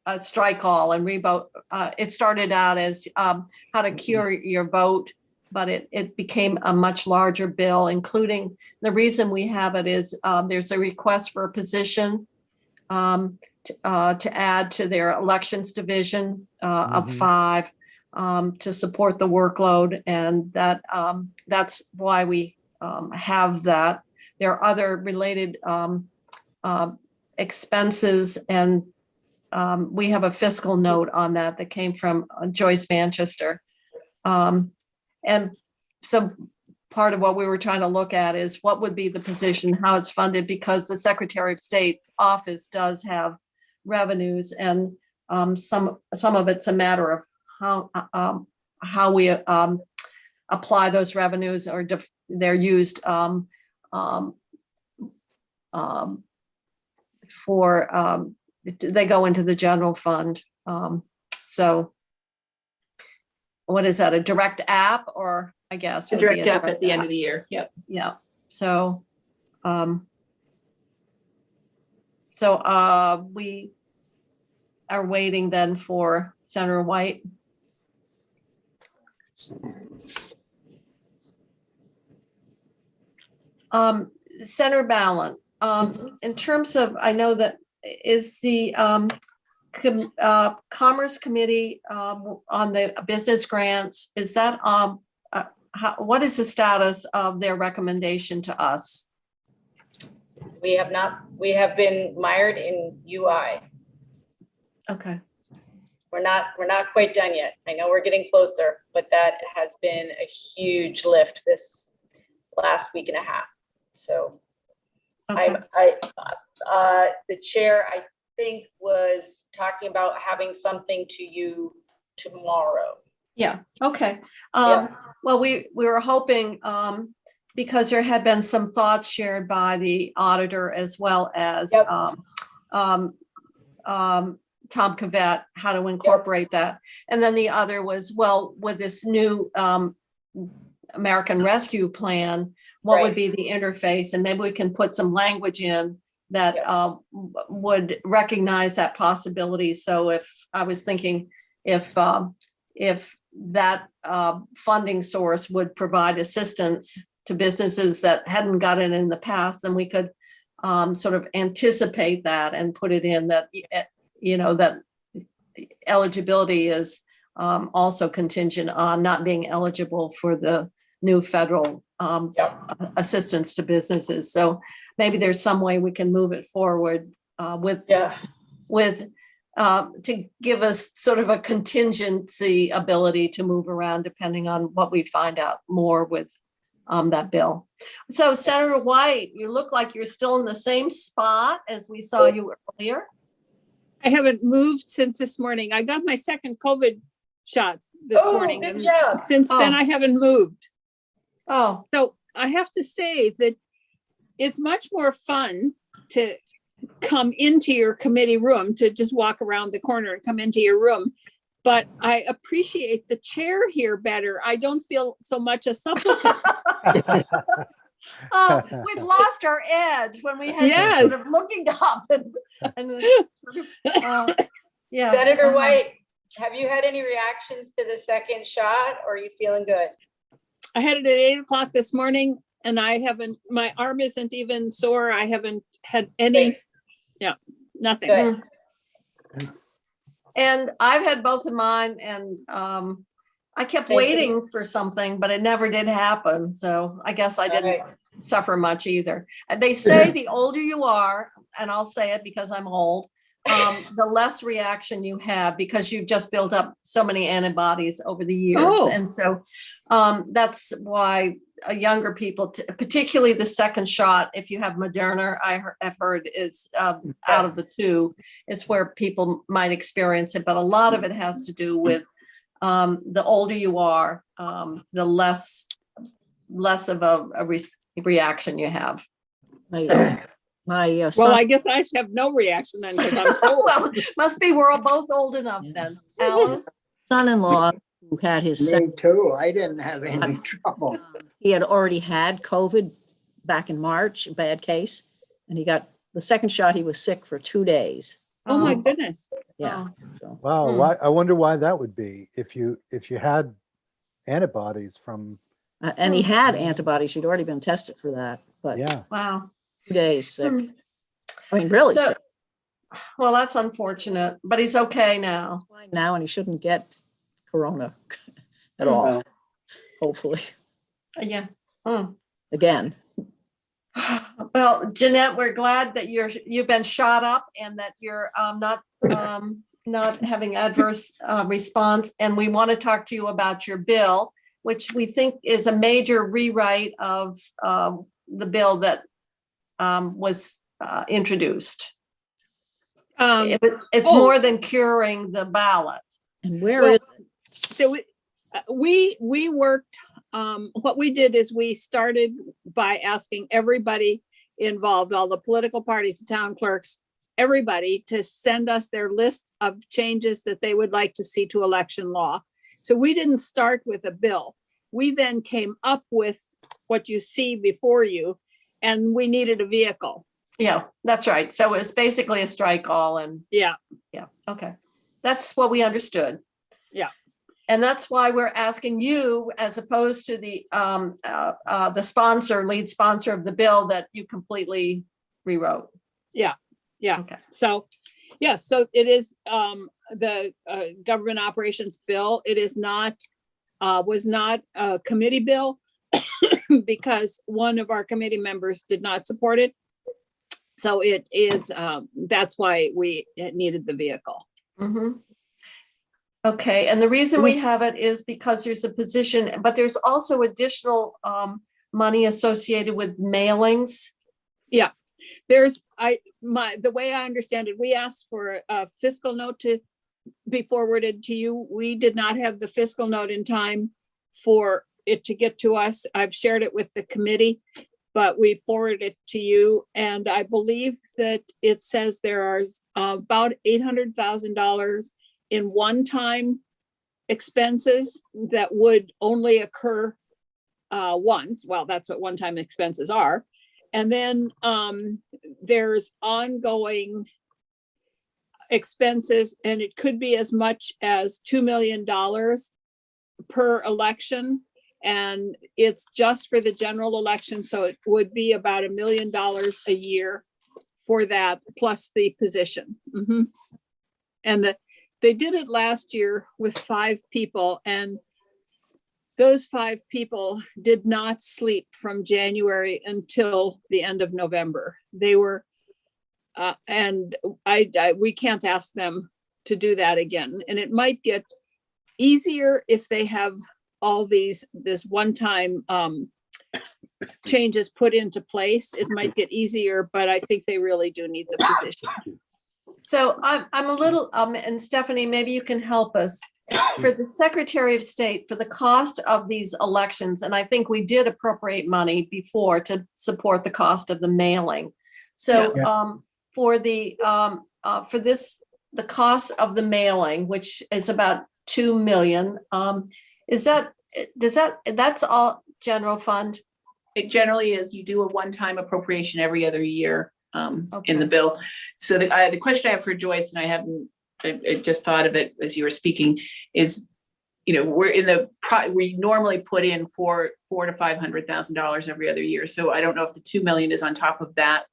a strike call and rewrote. It started out as how to cure your vote, but it became a much larger bill, including the reason we have it is there's a request for a position to add to their elections division of 5 to support the workload, and that's why we have that. There are other related expenses, and we have a fiscal note on that came from Joyce Manchester. And so part of what we were trying to look at is what would be the position, how it's funded, because the Secretary of State's office does have revenues, and some of it's a matter of how we apply those revenues, or they're used for they go into the general fund. So what is that, a direct app, or I guess A would be direct app at the end of the year. Yep. Yeah. So we are waiting then for Senator White. Senator Ballant, in terms of, I know that is the Commerce Committee on the business grants, is that what is the status of their recommendation to us? We have been mired in UI. Okay. We're not quite done yet. I know we're getting closer, but that has been a huge lift this last week and a half. So Okay. The chair, I think, was talking about having something to you tomorrow. Yeah. Okay. Yeah. Well, we were hoping, because there had been some thoughts shared by the auditor as well as Yep. Tom Cavett, how to incorporate that. And then the other was, well, with this new American Rescue Plan, what would be the interface? And maybe we can put some language in that would recognize that possibility. So if I was thinking, if that funding source would provide assistance to businesses that hadn't gotten it in the past, then we could sort of anticipate that and put it in that, that eligibility is also contingent on not being eligible for the new federal assistance to businesses. So maybe there's some way we can move it forward to give us sort of a contingency ability to move around depending on what we find out more with that bill. So Senator White, you look like you're still in the same spot as we saw you earlier. I haven't moved since this morning. I got my second COVID shot this morning. Good and job. Since then, I haven't moved. Oh. So I have to say that it's much more fun to come into your committee room, to just walk around the corner and come into your room. But I appreciate the chair here better. I don't feel so much a supplicant. Oh, we've lost our edge when we had sort of looking up and sort of, yeah. Senator White, have you had any reactions to the second shot, or are you feeling good? I had it at 8 o'clock this morning, and my arm isn't even sore. I haven't had any, nothing. Good. And I've had both of mine, and I kept waiting for something, but it never did happen. So I guess I didn't suffer much either. And they say the older you are, and I'll say it because I'm old, the less reaction you have because you've just built up so many antibodies over the years. Oh. And so that's why younger people, particularly the second shot, if you have Moderna, I've heard is out of the two, it's where people might experience it. But a lot of it has to do with the older you are, the less of a reaction you have. Well, I guess I should have no reaction then because I'm old. Well, must be we're all both old enough then. Alice? Son-in-law who had his Me second, too. I didn't have any trouble. he had already had COVID back in March, a bad case. And he got the second shot, he was sick for 2 days. Oh, my Oh. goodness. Yeah. So, Wow, Hmm. why, I wonder why that would be if you had antibodies from, and he had antibodies. He'd already been tested for that, but yeah. Wow. 2 days sick. Hmm. I mean, really So- sick. Well, that's unfortunate, but he's okay now. Fine now, and he shouldn't get corona at all, Well, hopefully, Yeah. Hmm. again. Well, Jeanette, we're glad that you've been shot up and that you're not having adverse response. And we want to talk to you about your bill, which we think is a major rewrite of the bill that was introduced. It's oh. more than curing the ballot. And where Well, is So we worked, what we did is we started by asking everybody involved, all the political parties, the town clerks, everybody to send us their list of changes that they would like to see to election law. So we didn't start with a bill. We then came up with what you see before you, and we needed a vehicle. Yeah, that's right. So it's basically a strike all and Yeah, yeah, okay. That's what we understood. Yeah. And that's why we're asking you, as opposed to the lead sponsor of the bill that you completely rewrote. yeah. Okay. So, yes, so it is the government operations bill. It is not, was not a committee bill because one of our committee members did not support it. So it is, that's why we needed the vehicle. Mhm. Okay, and the reason we have it is because there's a position, but there's also additional money associated with mailings. Yeah, there's, the way I understand it, we asked for a fiscal note to be forwarded to you. We did not have the fiscal note in time for it to get to us. I've shared it with the committee, but we forwarded it to you. And I believe that it says there are about $800,000 in one-time expenses that would only occur once. Well, that's what one-time expenses are. And then there's ongoing expenses, and it could be as much as $2 million per election. And it's just for the general election. So it would be about $1 million a year for that, plus the position. Mhm. And they did it last year with 5 people, and those 5 people did not sleep from January until the end of November. They were, and we can't ask them to do that again. And it might get easier if they have all this one-time changes put into place. It might get easier, but I think they really do need the position. So I'm a little, and Stephanie, maybe you can help us. For the Secretary of State, for the cost of these elections, and I think we did appropriate money before to support the cost of the mailing. So for the cost of the mailing, which is about 2 million, that's all general fund? It generally is, you do a one-time appropriation every other year in the Okay. bill. So the question I have for Joyce, and I just thought of it as you were speaking, is, we normally put in $400,000 to $500,000 every other year. So I don't know if the 2 million is on top of that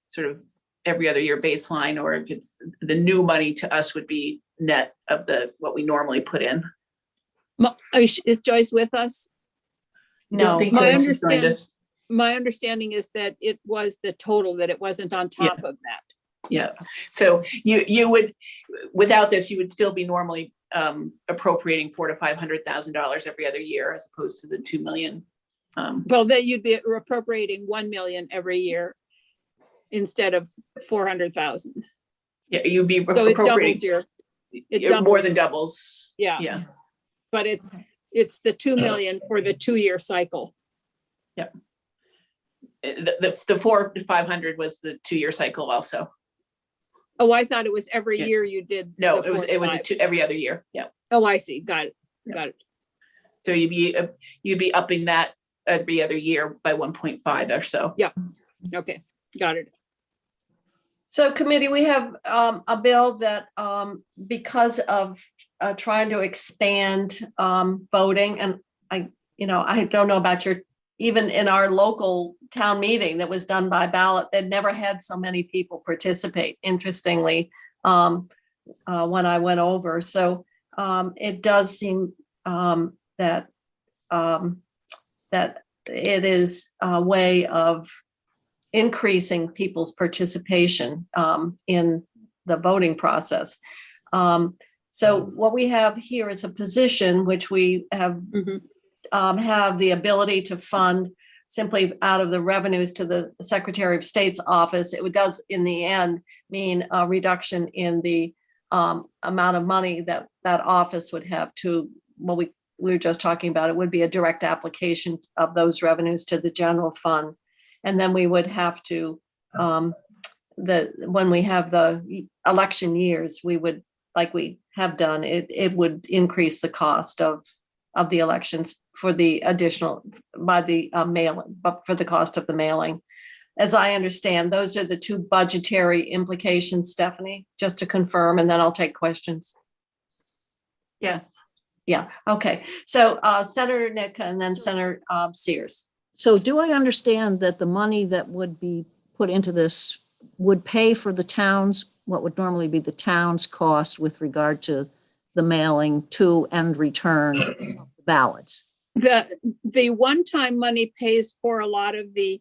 sort of every other year baseline, or if it's the new money to us would be net of what we normally put in. Is Joyce with us? No. My understanding is that it was the total, that it wasn't on top of that. Yeah, so you would, without this, you would still be normally appropriating $400,000 to $500,000 every other year, as opposed to the 2 million. Well, then you'd be appropriating 1 million every year instead of 400,000. Yeah, you'd be So it doubles appropriating, it more than doubles. Yeah. Yeah. But it's the 2 million for the 2-year cycle. Yeah. The 400 to 500 was the 2-year cycle also. Oh, I thought it was every Yeah. year you did. No, the it was 4 to 5. every other year. Yeah. Oh, I see. Got it. got it. So you'd be upping that every other year by 1.5 or so. Okay, got it. So committee, we have a bill that because of trying to expand voting, and I don't know about even in our local town meeting that was done by ballot, they'd never had so many people participate, interestingly, when I went over. So it does seem that it is a way of increasing people's participation in the voting process. So what we have here is a position which we have the ability to fund simply out of the revenues to the Secretary of State's office. It does, in the end, mean a reduction in the amount of money that that office would have to, well, we were just talking about, it would be a direct application of those revenues to the general fund. And then we would have to, when we have the election years, we would, like we have done, it would increase the cost of the elections for the additional, by the mailing, but for the cost of the mailing. As I understand, those are the two budgetary implications, Stephanie, just to confirm, and then I'll take questions. Yes. Yeah, okay. So Senator Nika and then Senator Sears. So do I understand that the money that would be put into this would pay for the town's, what would normally be the town's cost with regard to the mailing to and return of the ballots? The one-time money pays for a lot of the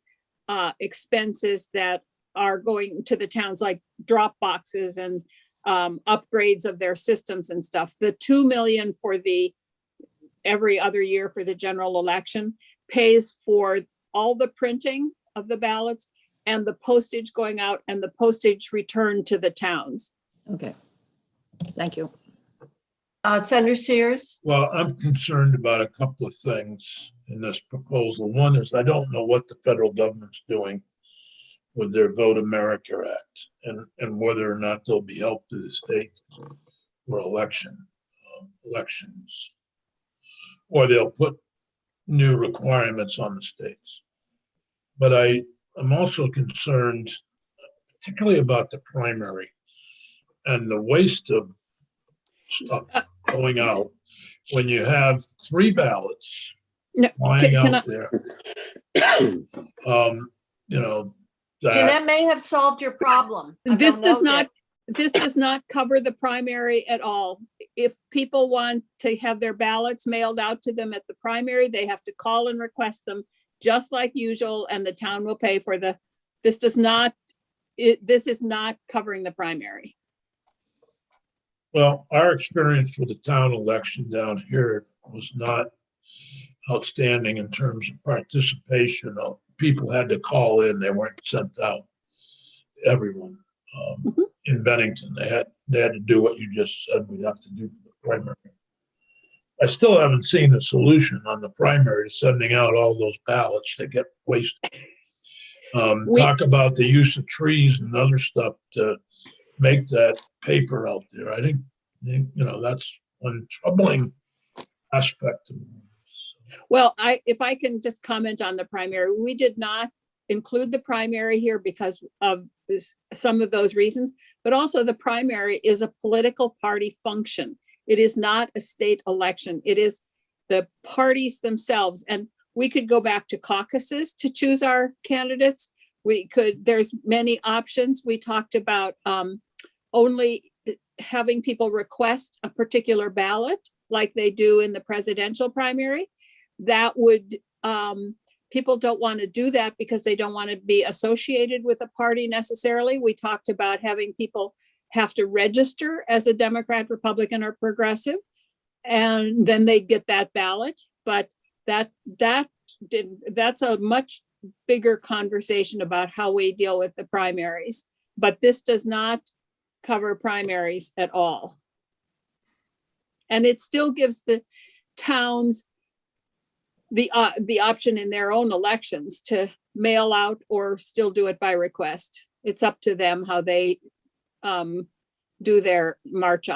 expenses that are going to the towns, like drop boxes and upgrades of their systems and stuff. The 2 million for the every other year for the general election pays for all the printing of the ballots and the postage going out and the postage returned to the towns. Okay, thank you. Senator Sears. Well, I'm concerned about a couple of things in this proposal. One is I don't know what the federal government's doing with their Vote America Act and whether or not there'll be help to the state for elections, or they'll put new requirements on the states. But I'm also concerned, particularly about the primary and the waste of stuff going out when you have 3 ballots flying out there. Jeanette may have solved your problem. This does not cover the primary at all. If people want to have their ballots mailed out to them at the primary, they have to call and request them just like usual, and the town will pay for this is not covering the primary. Well, our experience with the town election down here was not outstanding in terms of participation. People had to call in, they weren't sent out. Everyone in Bennington, they had to do what you just said we'd have to do for the primary. I still haven't seen a solution on the primary to sending out all those ballots that get wasted. Talk about the use of trees and other stuff to make that paper out there. I think that's one troubling aspect of it. Well, if I can just comment on the primary, we did not include the primary here because of some of those reasons, but also the primary is a political party function. It is not a state election. It is the parties themselves. And we could go back to caucuses to choose our candidates. There's many options. We talked about only having people request a particular ballot like they do in the presidential primary. That would, people don't want to do that because they don't want to be associated with a party necessarily. We talked about having people have to register as a Democrat, Republican, or progressive, and then they get that ballot. But that's a much bigger conversation about how we deal with the primaries. But this does not cover primaries at all. And it still gives the towns the option in their own elections to mail out or still do it by request. It's up to them how they do their March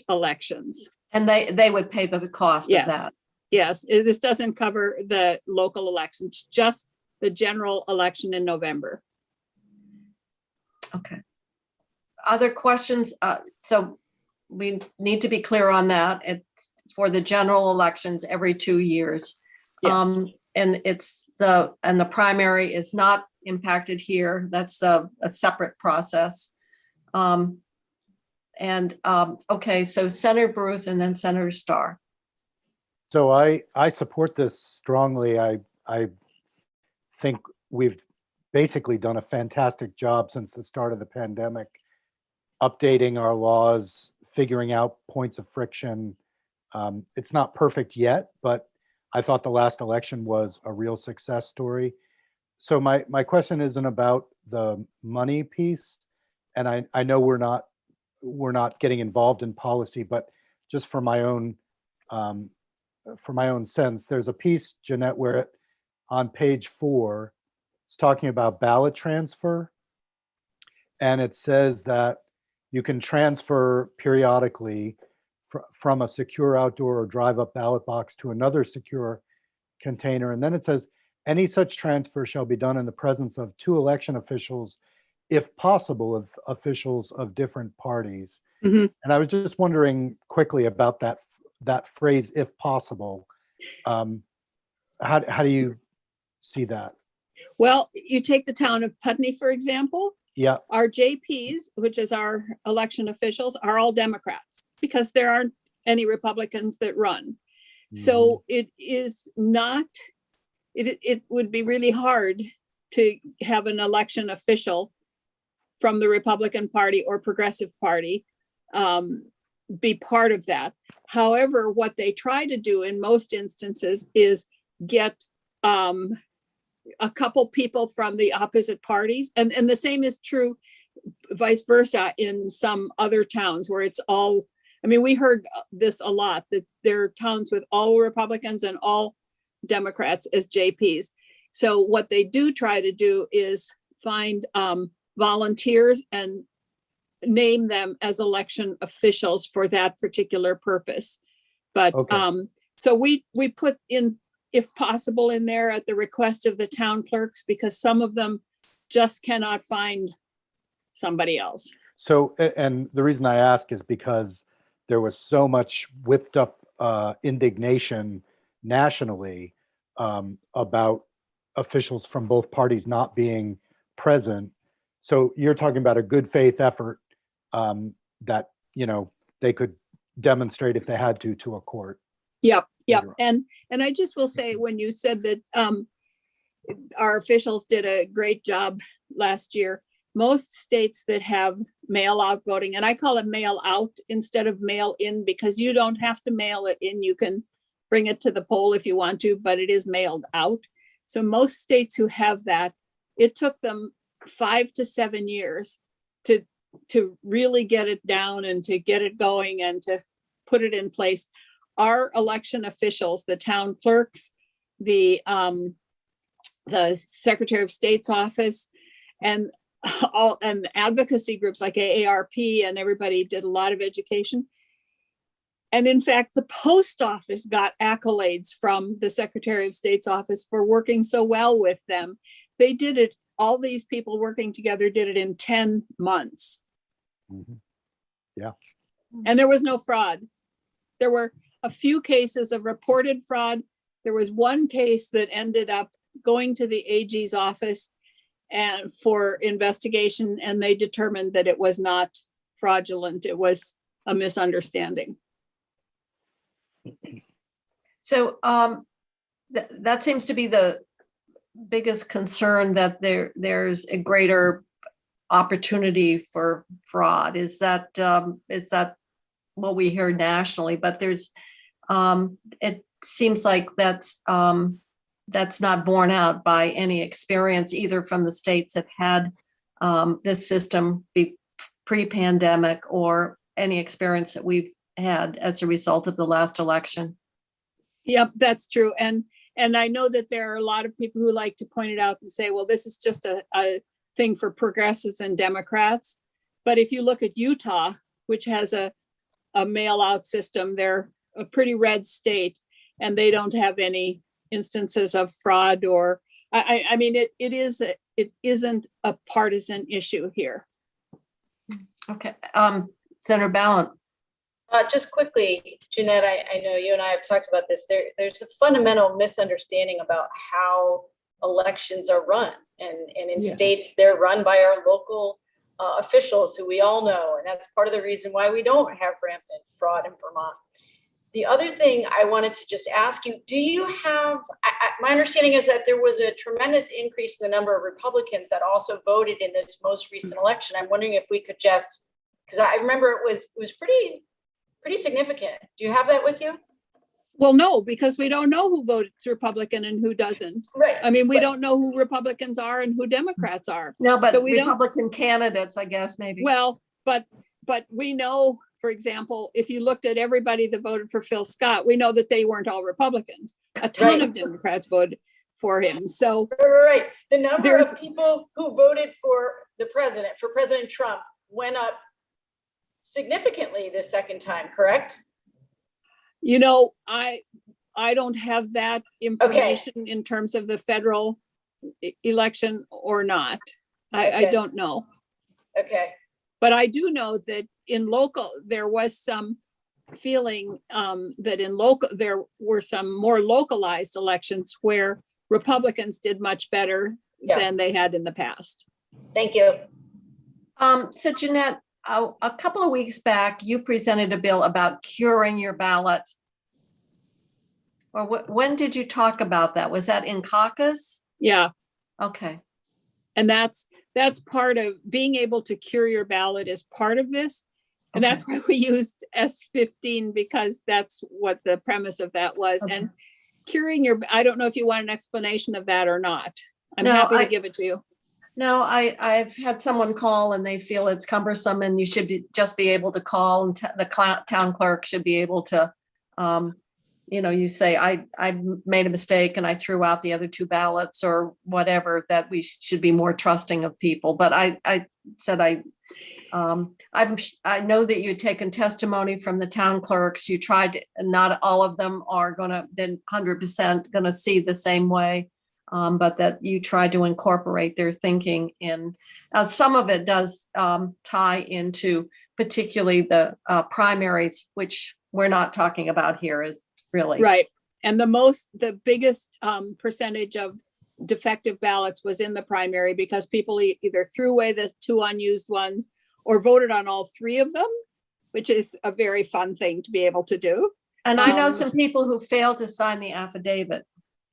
elections. And they would pay the cost of Yes. that. Yes, this doesn't cover the local elections, just the general election in November. Okay. Other questions? So we need to be clear on that. It's for the general elections every 2 years. Yes. And the primary is not impacted here. That's a separate process. Okay, so Senator Bruce and then Senator Starr. So I support this strongly. I think we've basically done a fantastic job since the start of the pandemic, updating our laws, figuring out points of friction. It's not perfect yet, but I thought the last election was a real success story. So my question isn't about the money piece, and I know we're not getting involved in policy, but just for my own sense, there's a piece, Jeanette, where on page 4, it's talking about ballot transfer, and it says that you can transfer periodically from a secure outdoor or drive-up ballot box to another secure container. And then it says, any such transfer shall be done in the presence of 2 election officials, if possible, of officials of different parties. Mhm. And I was just wondering quickly about that phrase, if possible. How do you see that? Well, you take the town of Putney, for example. Yeah. Our JPs, which is our election officials, are all Democrats because there aren't any Republicans that run. So it is not, it would be really hard to have an election official from the Republican Party or Progressive Party be part of that. However, what they try to do in most instances is get a couple people from the opposite parties. And the same is true vice versa in some other towns where it's all, I mean, we heard this a lot, that there are towns with all Republicans and all Democrats as JPs. So what they do try to do is find volunteers and name them as election officials for that particular purpose. But Okay. so we put in, if possible, in there at the request of the town clerks, because some of them just cannot find somebody else. So, and the reason I ask is because there was so much whipped up indignation nationally about officials from both parties not being present. So you're talking about a good faith effort that, they could demonstrate if they had to a court. Yep. Later And I just will say, when you said that our officials did a great job last year, most states that have mail out voting, and I call it mail out instead of mail in, because you don't have to mail it in. You can bring it to the poll if you want to, but it is mailed out. So most states who have that, it took them 5 to 7 years to really get it down and to get it going and to put it in place. Our election officials, the town clerks, the Secretary of State's office, and advocacy groups like AARP, and everybody did a lot of education. And in fact, the post office got accolades from the Secretary of State's office for working so well with them. They did it, all these people working together did it in 10 months. Mm-hmm. Yeah. And there was no fraud. There were a few cases of reported fraud. There was one case that ended up going to the AG's office and for investigation, and they determined that it was not fraudulent. It was a misunderstanding. So that seems to be the biggest concern, that there's a greater opportunity for fraud. Is that what we hear nationally? But there's it seems like that's not borne out by any experience, either from the states that had this system pre-pandemic, or any experience that we've had as a result of the last election. Yep, that's true. And I know that there are a lot of people who like to point it out and say, well, this is just a thing for progressives and Democrats. But if you look at Utah, which has a a mail out system. They're a pretty red state and they don't have any instances of fraud or, I mean, it isn't a partisan issue here. Okay, Senator Ballant. Just quickly, Jeanette, I know you and I have talked about this. There's a fundamental misunderstanding about how elections are run. And in states, they're run by our local officials who we all know. And that's part of the reason why we don't have rampant fraud in Vermont. The other thing I wanted to just ask you, do you have, my understanding is that there was a tremendous increase in the number of Republicans that also voted in this most recent election. I'm wondering if we could just, because I remember it was pretty significant. Do you have that with you? Well, no, because we don't know who voted Republican and who doesn't. Right. I mean, we don't know who Republicans are and who Democrats are. No, but So we don't- Republican candidates, I guess, maybe. Well, but we know, for example, if you looked at everybody that voted for Phil Scott, we know that they weren't all Republicans. A ton Right. of Democrats voted for him. So Right. The number There's- of people who voted for the president, for President Trump, went up significantly the second time, correct? you know, I don't have that information in terms of the federal election or not. I Okay. don't know. Okay. But I do know that in local, there was some feeling that in local, there were some more localized elections where Republicans did much better Yeah. than they had in the past. Thank you. So Jeanette, a couple of weeks back, you presented a bill about curing your ballot. Or when did you talk about that? Was that in caucus? Yeah. Okay. And that's part of being able to cure your ballot is part of this. And that's why we used S15 because that's what the premise of that was. Okay. And curing your, I don't know if you want an explanation of that or not. I'm No, happy to give it to you. No, I've had someone call and they feel it's cumbersome and you should just be able to call and the town clerk should be able to, you say, I made a mistake and I threw out the other two ballots or whatever, that we should be more trusting of people. But I said, I know that you'd taken testimony from the town clerks. You tried to, and not all of them are gonna then 100% gonna see the same way. But that you try to incorporate their thinking in. Some of it does tie into particularly the primaries, which we're not talking about here is really. Right. And the biggest percentage of defective ballots was in the primary because people either threw away the two unused ones or voted on all three of them, which is a very fun thing to be able to do. And I know some people who failed to sign the affidavit.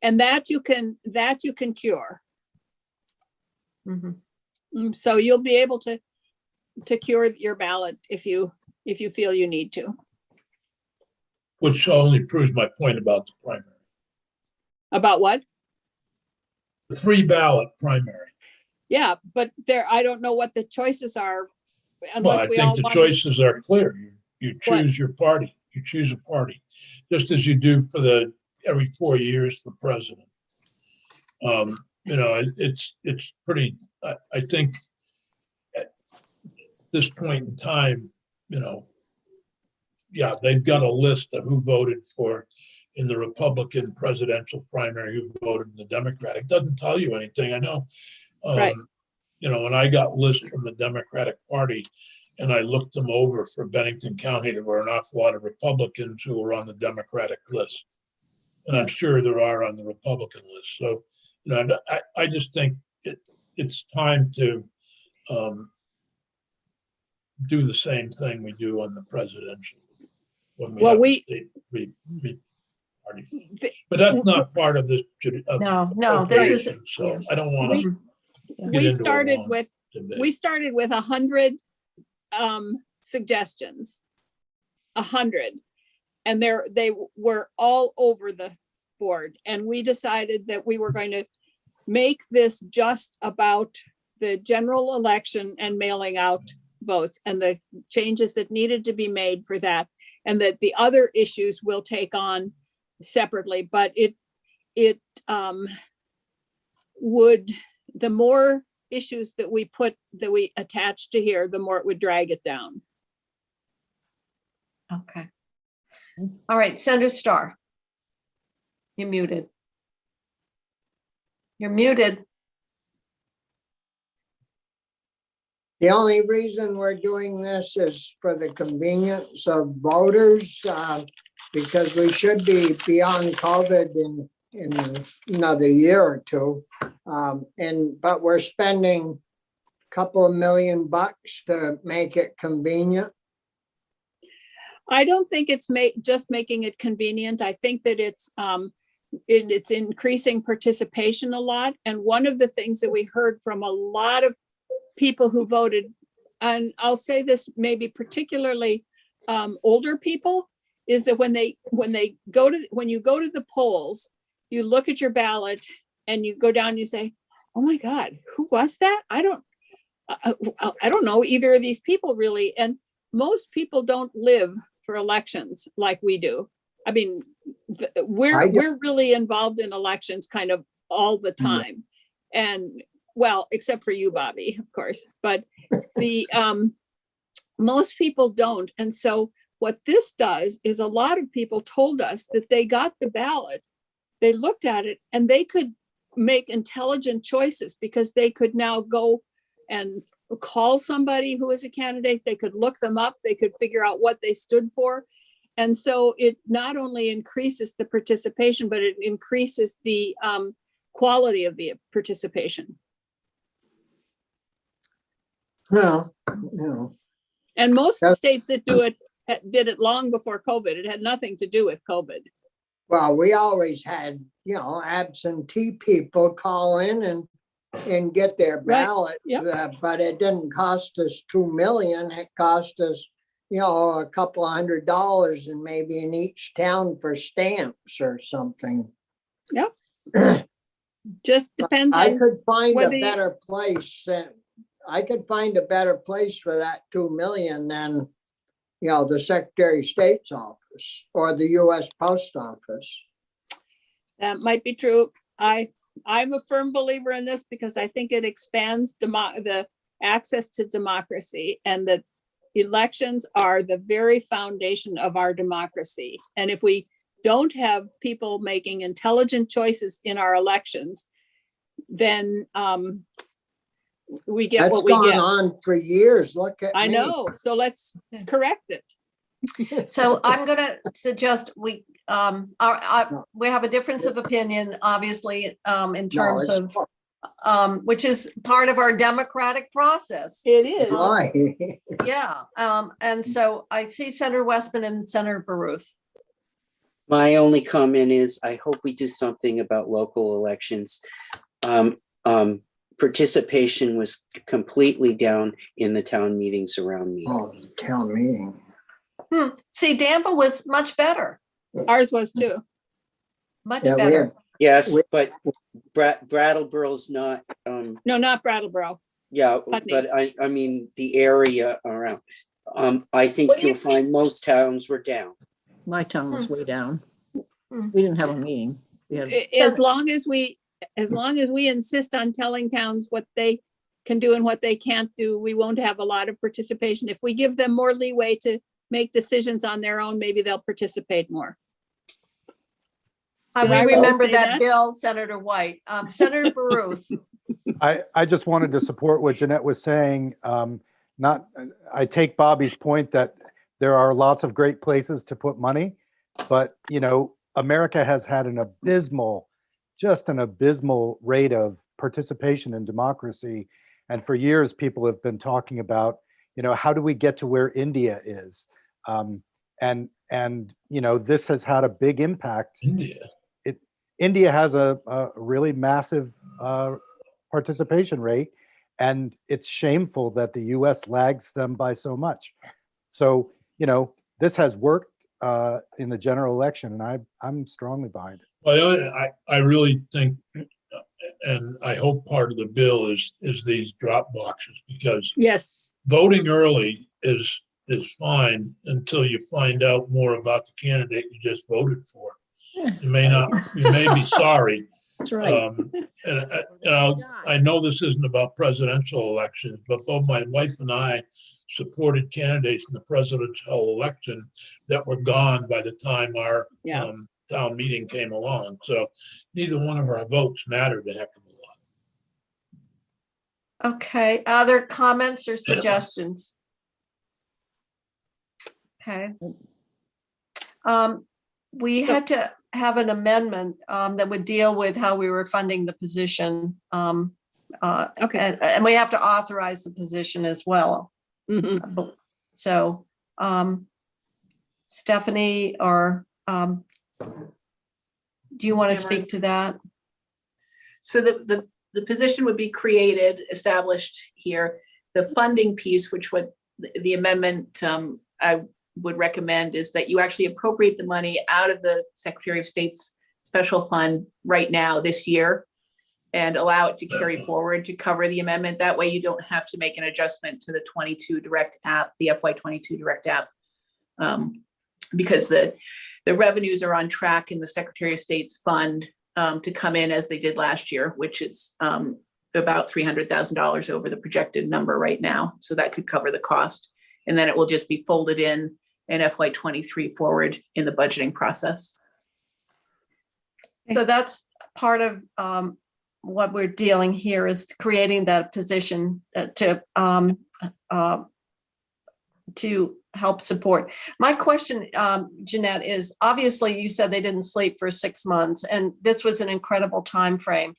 And that you can cure. Mm-hmm. So you'll be able to cure your ballot if you feel you need to. Which only proves my point about the primary. About what? The 3-ballot primary. Yeah, but I don't know what the choices are. Well, I Unless we all think the want choices are clear. You choose your party. You choose a party, just as you do for every 4 years for president. It's pretty, I think at this point in time, they've got a list of who voted in the Republican presidential primary, who voted in the Democratic. Doesn't tell you anything, I know. Right. When I got lists from the Democratic Party and I looked them over for Bennington County, there were an awful lot of Republicans who were on the Democratic list. And I'm sure there are on the Republican list. So, I just think it's time to do the same thing we do on the presidential. When we parties. But that's not part of this. No, this is. So I don't want to. we started with 100 suggestions, 100, and they were all over the board. And we decided that we were going to make this just about the general election and mailing out votes and the changes that needed to be made for that, and that the other issues will take on separately. But it would, the more issues that we attach to here, the more it would drag it down. Okay. All right, Senator Starr. You're muted. You're muted. The only reason we're doing this is for the convenience of voters, because we should be beyond COVID in another year or two. But we're spending a couple of $1 million to make it convenient. I don't think it's just making it convenient. I think that it's increasing participation a lot. And one of the things that we heard from a lot of people who voted, and I'll say this maybe particularly older people, is that when you go to the polls, you look at your ballot and you go down and you say, oh my God, who was that? I don't know either of these people really. And most people don't live for elections like we do. I mean, we're really involved in elections kind of all the time. And well, except for you, Bobby, of course, but the most people don't. And so what this does is a lot of people told us that they got the ballot, they looked at it, and they could make intelligent choices because they could now go and call somebody who is a candidate. They could look them up. They could figure out what they stood for. And so it not only increases the participation, but it increases the quality of the participation. Well, And most states that do it did it long before COVID. It had nothing to do with COVID. well, we always had, absentee people call in and get their Right. ballots, Yep. but it didn't cost us 2 million. It cost us, a couple of $100 and maybe in each town for stamps or something. Just depends I on could find whether a you- better place I could find a better place for that 2 million than, the Secretary of State's office or the US Post Office. that might be true. I'm a firm believer in this because I think it expands the access to democracy, and that elections are the very foundation of our democracy. And if we don't have people making intelligent choices in our elections, then we get That's what we gone get. on for years. Look at I me. know. So let's correct it. So I'm going to suggest we have a difference of opinion, obviously, in terms No, it's of which is part of our democratic process. It is. Why? Yeah. And so I see Senator Westman and Senator Baruth. My only comment is I hope we do something about local elections. Participation was completely down in the town meetings around me. Oh, town meeting. See, Danville was much better, Ours was too. much Yeah, we better. had- Yes, We- but Brattleboro's not, No, not Brattleboro. yeah, Putney. but I mean, the area around. I think What do you you'll find most towns were down. My town was way down. Hmm. We didn't have a meeting. We had, As long as we insist on telling towns what they can do and what they can't do, we won't have a lot of participation. If we give them more leeway to make decisions on their own, maybe they'll participate more. Did We I really remember say that that? bill, Senator White. Senator Baruth. I just wanted to support what Jeanette was saying. I take Bobby's point that there are lots of great places to put money, but America has had an abysmal rate of participation in democracy. And for years, people have been talking about, how do we get to where India is? This has had a big impact. India has a really massive participation rate, and it's shameful that the US lags them by so much. So, this has worked in the general election, and I'm strongly behind it. Well, I really think, and I hope part of the bill is these drop boxes, because Yes. voting early is fine until you find out more about the candidate you just voted for. You may be sorry. that's right. I know this isn't about presidential elections, but both my wife and I supported candidates in the presidential election that were gone by the time our Yeah. town meeting came along. So neither one of our votes mattered a heck of a lot. Okay, other comments or suggestions? Okay. We had to have an amendment that would deal with how we were funding the position. Okay. And we have to authorize the position as well. Mhm. So Stephanie, or do you want to speak to that? So the position would be created, established here. The funding piece, which would, the amendment I would recommend is that you actually appropriate the money out of the Secretary of State's special fund right now this year and allow it to carry forward to cover the amendment. That way you don't have to make an adjustment to the 22 direct app, the FY22 direct app. Because the revenues are on track in the Secretary of State's fund to come in as they did last year, which is about $300,000 over the projected number right now. So that could cover the cost. And then it will just be folded in FY23 forward in the budgeting process. So that's part of what we're dealing here, is creating that position to help support. My question, Jeanette, is obviously you said they didn't sleep for 6 months, and this was an incredible time frame.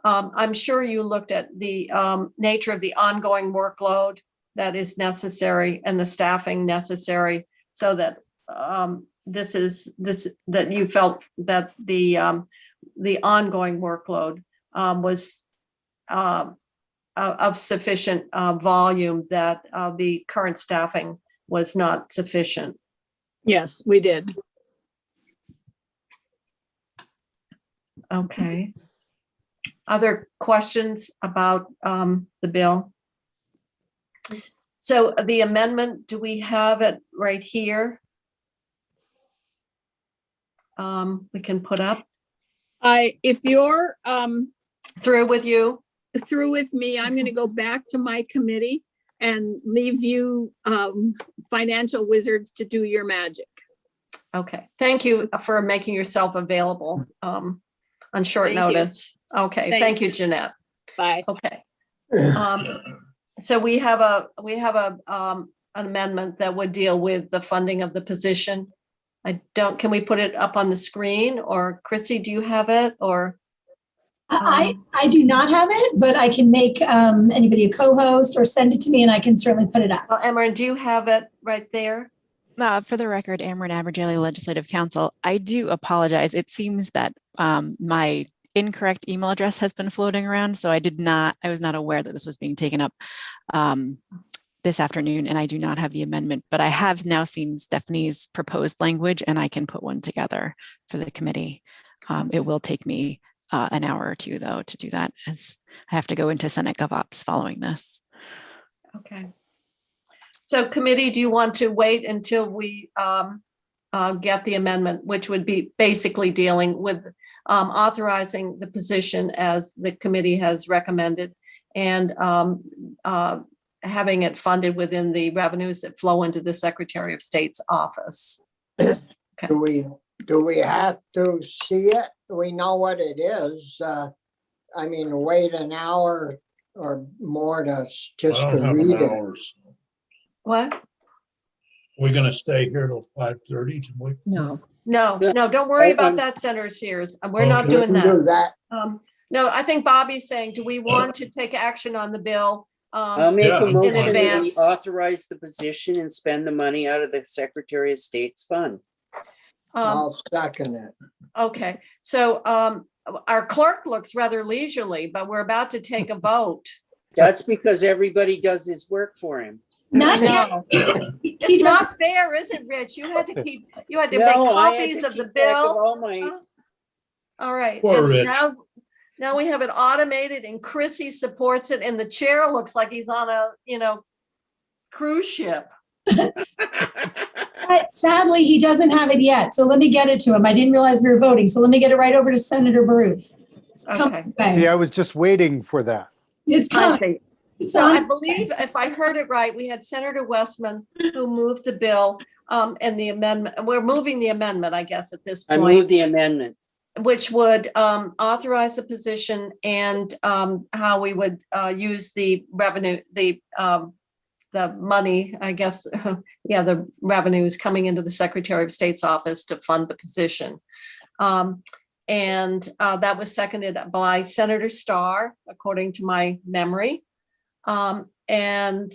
I'm sure you looked at the nature of the ongoing workload that is necessary and the staffing necessary, so that that you felt that the ongoing workload was of sufficient volume, that the current staffing was not sufficient. Yes, we did. Okay. Other questions about the bill? So the amendment, do we have it right here? We can put up. If you're Through with you? through with me, I'm going to go back to my committee and leave you financial wizards to do your magic. Okay, thank you for making yourself available on short Thank you. notice. Okay, thank you, Thanks. Jeanette. Bye. Okay. So we have an amendment that would deal with the funding of the position. Can we put it up on the screen, or Chrissy, do you have it, or? I do not have it, but I can make anybody a co-host or send it to me and I can certainly put it up. Well, Emma, do you have it right there? For the record, Ameren Abergele Legislative Council, I do apologize. It seems that my incorrect email address has been floating around, so I was not aware that this was being taken up this afternoon, and I do not have the amendment, but I have now seen Stephanie's proposed language, and I can put one together for the committee. It will take me an hour or two, though, to do that, as I have to go into Senate GovOps following this. Okay. So committee, do you want to wait until we get the amendment, which would be basically dealing with authorizing the position as the committee has recommended, and having it funded within the revenues that flow into the Secretary of State's office? Okay. Do we have to see it? Do we know what it is? I mean, wait an hour or more just I to don't have read an it. hour. So What? we're gonna stay here till 5:30 to wait. No. No, don't worry about that, Senator Sears. We're not Okay. doing We can that. do that. No, I think Bobby's saying, do we want to take action on the bill? I'll make Yeah, a in motion that we advance. authorize the position and spend the money out of the Secretary of State's fund. I'll second it. Okay, so our clerk looks rather leisurely, but we're about to take a vote. That's because everybody does his work for him. Not yet. No, it's not fair, is it, Rich? You had to make No, I had copies to of the keep track of bill. all my, All right. Poor and Rich. Now we have it automated, and Chrissy supports it, and the chair looks like he's on a, cruise ship. But sadly, he doesn't have it yet. So let me get it to him. I didn't realize we were voting. So let me get it right over to Senator Baruth. It's coming. Okay. See, I was just waiting for that. It's I coming. see. It's So I on, believe if I heard it right, we had Senator Westman who moved the bill and the amendment. We're moving the amendment, I guess, at this I point, move the amendment. which would authorize the position and how we would use the revenue, the money, I guess, yeah, the revenues coming into the Secretary of State's office to fund the position. And that was seconded by Senator Starr, according to my memory. And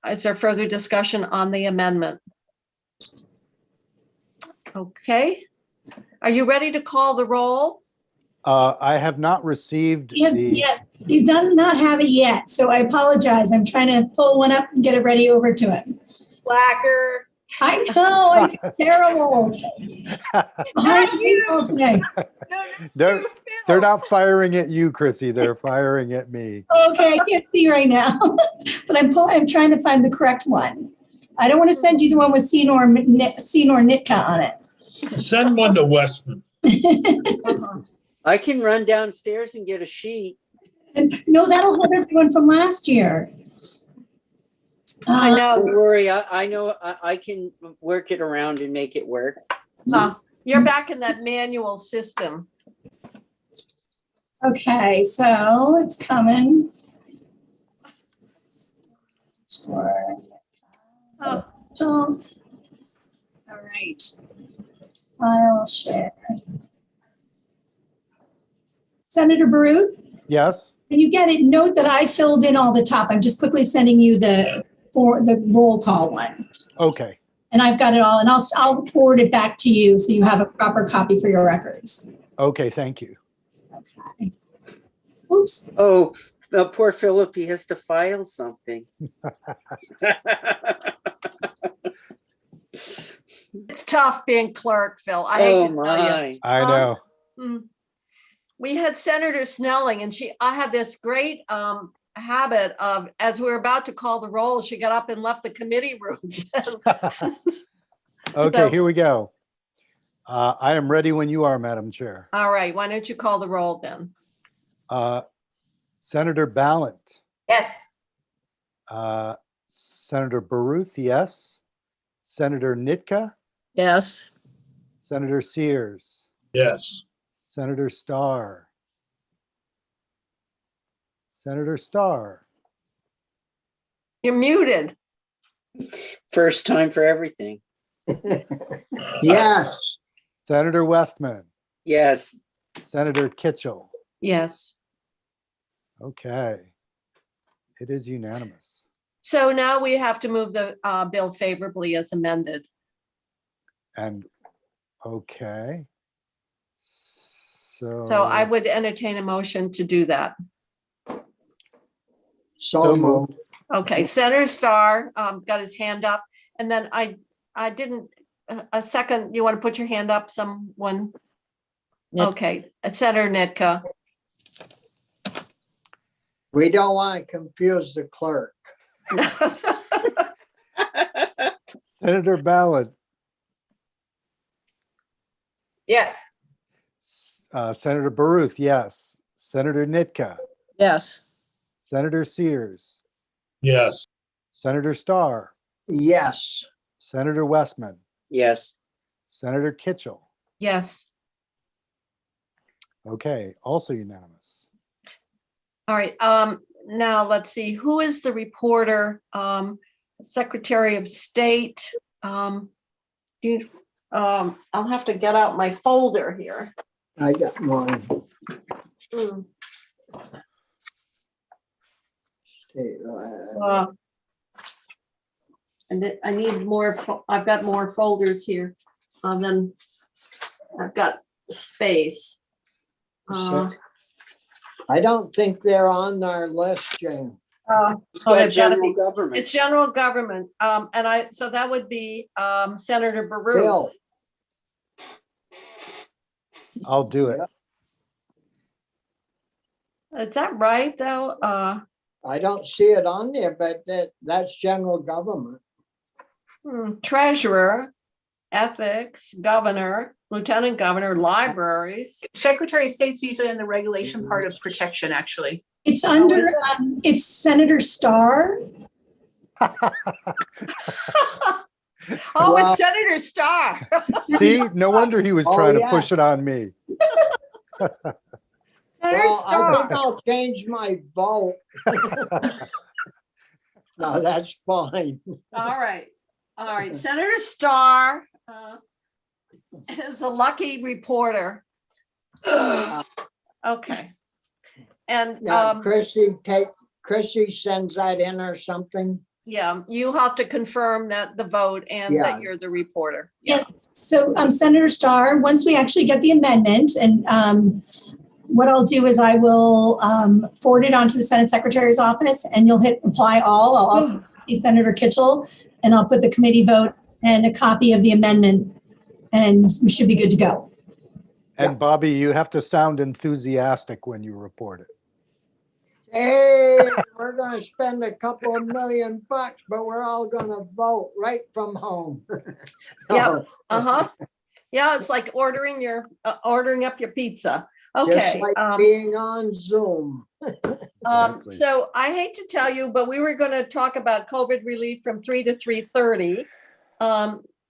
is there further discussion on the amendment? Okay. Are you ready to call the roll? I have not received yes, the, yes, he does not have it yet, so I apologize. I'm trying to pull one up and get it ready over to him. Slacker. I know, I feel terrible. Behind the eight ball today. they're not firing at you, Chrissy. They're firing at me. Okay, I can't see right now, but I'm trying to find the correct one. I don't want to send you the one with Senor Nitka on it. Send one to Westman. I can run downstairs and get a sheet. No, that'll have everyone from last year. I know. Don't worry, I know I can work it around and make it work. You're back in that manual system. Okay, so it's coming. Oh. All right. File share. Senator Baruth, Yes? when you get it, note that I filled in all the top. I'm just quickly sending you the roll call one. Okay. And I've got it all, and I'll forward it back to you so you have a proper copy for your records. Okay, thank you. Okay. Oops. Oh, poor Philip, he has to file something. It's tough being clerk, Phil. I hate to tell you. My. I know. We had Senator Snelling, and I had this great habit of, as we were about to call the roll, she got up and left the committee room. Okay, So- here we go. I am ready when you are, Madam Chair. All right, why don't you call the roll then? Senator Ballant, Yes. Senator Baruth, yes. Senator Nitka, Yes. Senator Sears, Yes. Senator Starr, Senator Starr, You're muted. First time for everything. Yes. Senator Westman, Yes. Senator Kitchell. Yes. Okay. It is unanimous. So now we have to move the bill favorably as amended. And, okay. So I would entertain a motion to do that. So moved. Okay, Senator Starr got his hand up, and then I didn't, a second, you want to put your hand up, someone? Okay, Senator Nitka. We don't want to confuse the clerk. Senator Ballard, Yes. Senator Baruth, yes. Senator Nitka, Yes. Senator Sears, Yes. Senator Starr, Yes. Senator Westman, Yes. Senator Kitchell. Yes. Okay, also unanimous. All right, now let's see, who is the reporter? Secretary of State. I'll have to get out my folder here. I got one. And I need more, I've got more folders here. Then I've got space. I don't think they're on our list, Jane. It's got they've gotta general be- government. It's general government. So that would be Senator Baruch. Bill. I'll do it. Is that right, though? I don't see it on there, but that's general government. Treasurer, ethics, governor, Lieutenant Governor, libraries. Secretary of State's usually in the regulation part of protection, actually. It's under, it's Senator Starr. Oh, Well- it's Senator Starr. See, no wonder he was Oh, trying to yeah. push it on me. Senator Well, I Starr. think I'll change my vote. No, that's fine. All right. All right. Senator Starr is a lucky reporter. Okay. And Now, Chrissy sends that in or something. yeah, you have to confirm that the vote and that Yeah. you're the reporter. Yeah. Yes, so Senator Starr, once we actually get the amendment, and what I'll do is I will forward it on to the Senate Secretary's office, and you'll hit apply all. I'll also see Senator Kitchell, and I'll put the committee vote and a copy of the amendment, and we should be good to go. And Bobby, you have to sound enthusiastic when you report it. Hey, we're gonna spend a couple of $1 million, but we're all gonna vote right from home. Yeah. Uh-huh. Yeah, it's like ordering up your pizza. Just Okay. like being on Zoom. Exactly. So I hate to tell you, but we were going to talk about COVID relief from 3 to 3:30.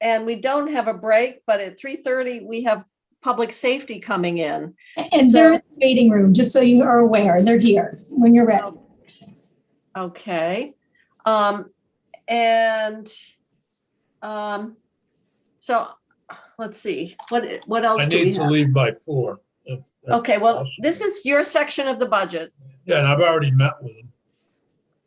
And we don't have a break, but at 3:30 we have public safety coming in. And So- they're in the waiting room, just so you are aware. They're here when you're ready. Okay. So let's see, what else I do we need to have? leave by 4. if that's Okay, well, possible. this is your section of the budget. Yeah, and I've already met with them.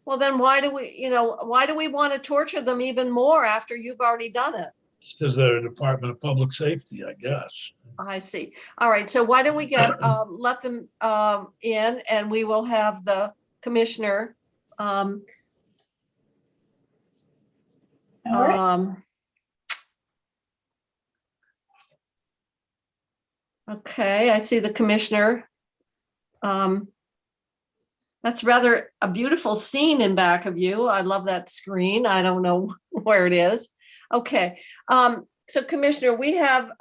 Well, then why do we want to torture them even more after you've already done it? Because they're the Department of Public Safety, I guess. I see. All right, so why don't we let them in, and we will have the commissioner. All right. Okay, I see the commissioner. That's rather a beautiful scene in back of you. I love that screen. I don't know where it is. Okay, so Commissioner, we have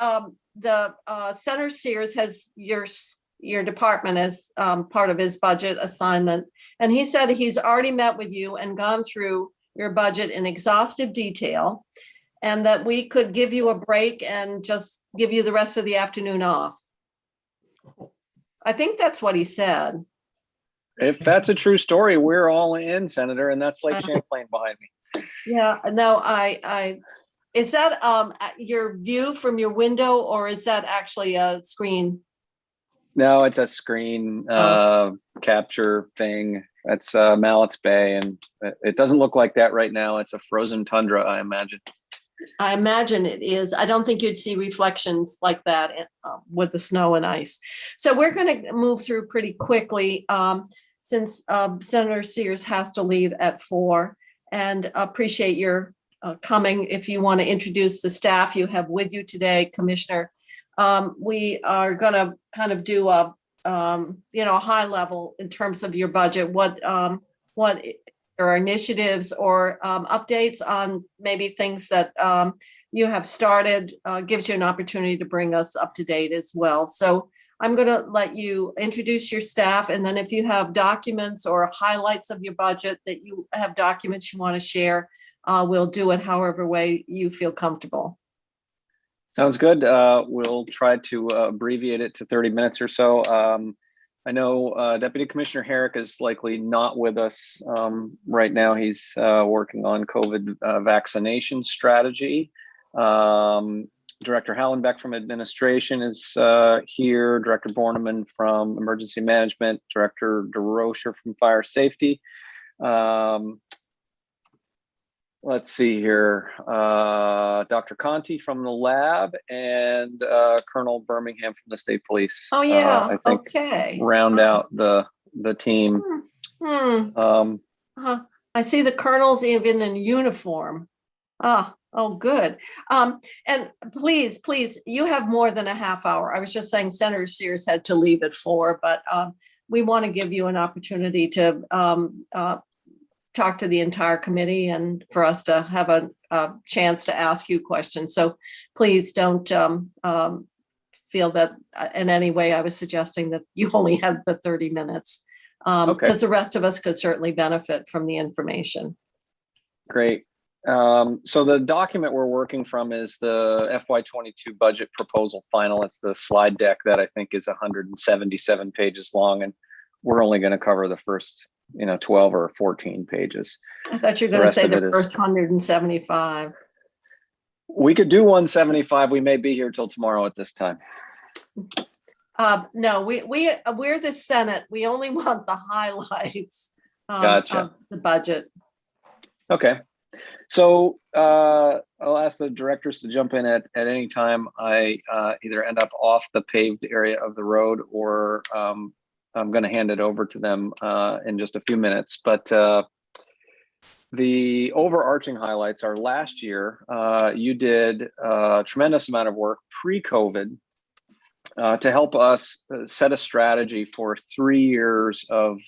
the Senator Sears has your department as part of his budget assignment, and he said he's already met with you and gone through your budget in exhaustive detail, and that we could give you a break and just give you the rest of the afternoon off. I think that's what he said. If that's a true story, we're all in, Senator, and that's Lake Champlain behind me. Yeah, no, is that your view from your window, or is that actually a screen? No, it's a screen capture thing. That's Mallett's Bay, and it doesn't look like that right now. It's a frozen tundra, I imagine. I imagine it is. I don't think you'd see reflections like that with the snow and ice. So we're going to move through pretty quickly since Senator Sears has to leave at 4, and appreciate your coming. If you want to introduce the staff you have with you today, Commissioner, we are going to kind of do a high level in terms of your budget. What are initiatives or updates on maybe things that you have started, gives you an opportunity to bring us up to date as well. So I'm going to let you introduce your staff, and then if you have documents or highlights of your budget that you have documents you want to share, we'll do it however way you feel comfortable. Sounds good. We'll try to abbreviate it to 30 minutes or so. I know Deputy Commissioner Herrick is likely not with us right now. He's working on COVID vaccination strategy. Director Hallenbeck from Administration is here. Director Borneman from Emergency Management. Director DeRocher from Fire Safety. Let's see here. Dr. Conti from the lab and Colonel Birmingham from the State Police. Oh yeah, I think okay. round out the team. I see the colonel's even in uniform. Oh, good. And please, you have more than a half hour. I was just saying Senator Sears had to leave at 4, but we want to give you an opportunity to talk to the entire committee and for us to have a chance to ask you questions. So please don't feel that in any way I was suggesting that you only had the 30 minutes. Okay. Because the rest of us could certainly benefit from the information. Great. So the document we're working from is the FY22 budget proposal final. It's the slide deck that I think is 177 pages long, and we're only going to cover the first, 12 or 14 pages. I thought you were going to say the first 175. We could do 175. We may be here till tomorrow at this time. No, we're the Senate. We only want the highlights Gotcha. of the budget. Okay. So I'll ask the directors to jump in at any time. I either end up off the paved area of the road, or I'm going to hand it over to them in just a few minutes. But the overarching highlights are last year, you did a tremendous amount of work pre-COVID to help us set a strategy for 3 years of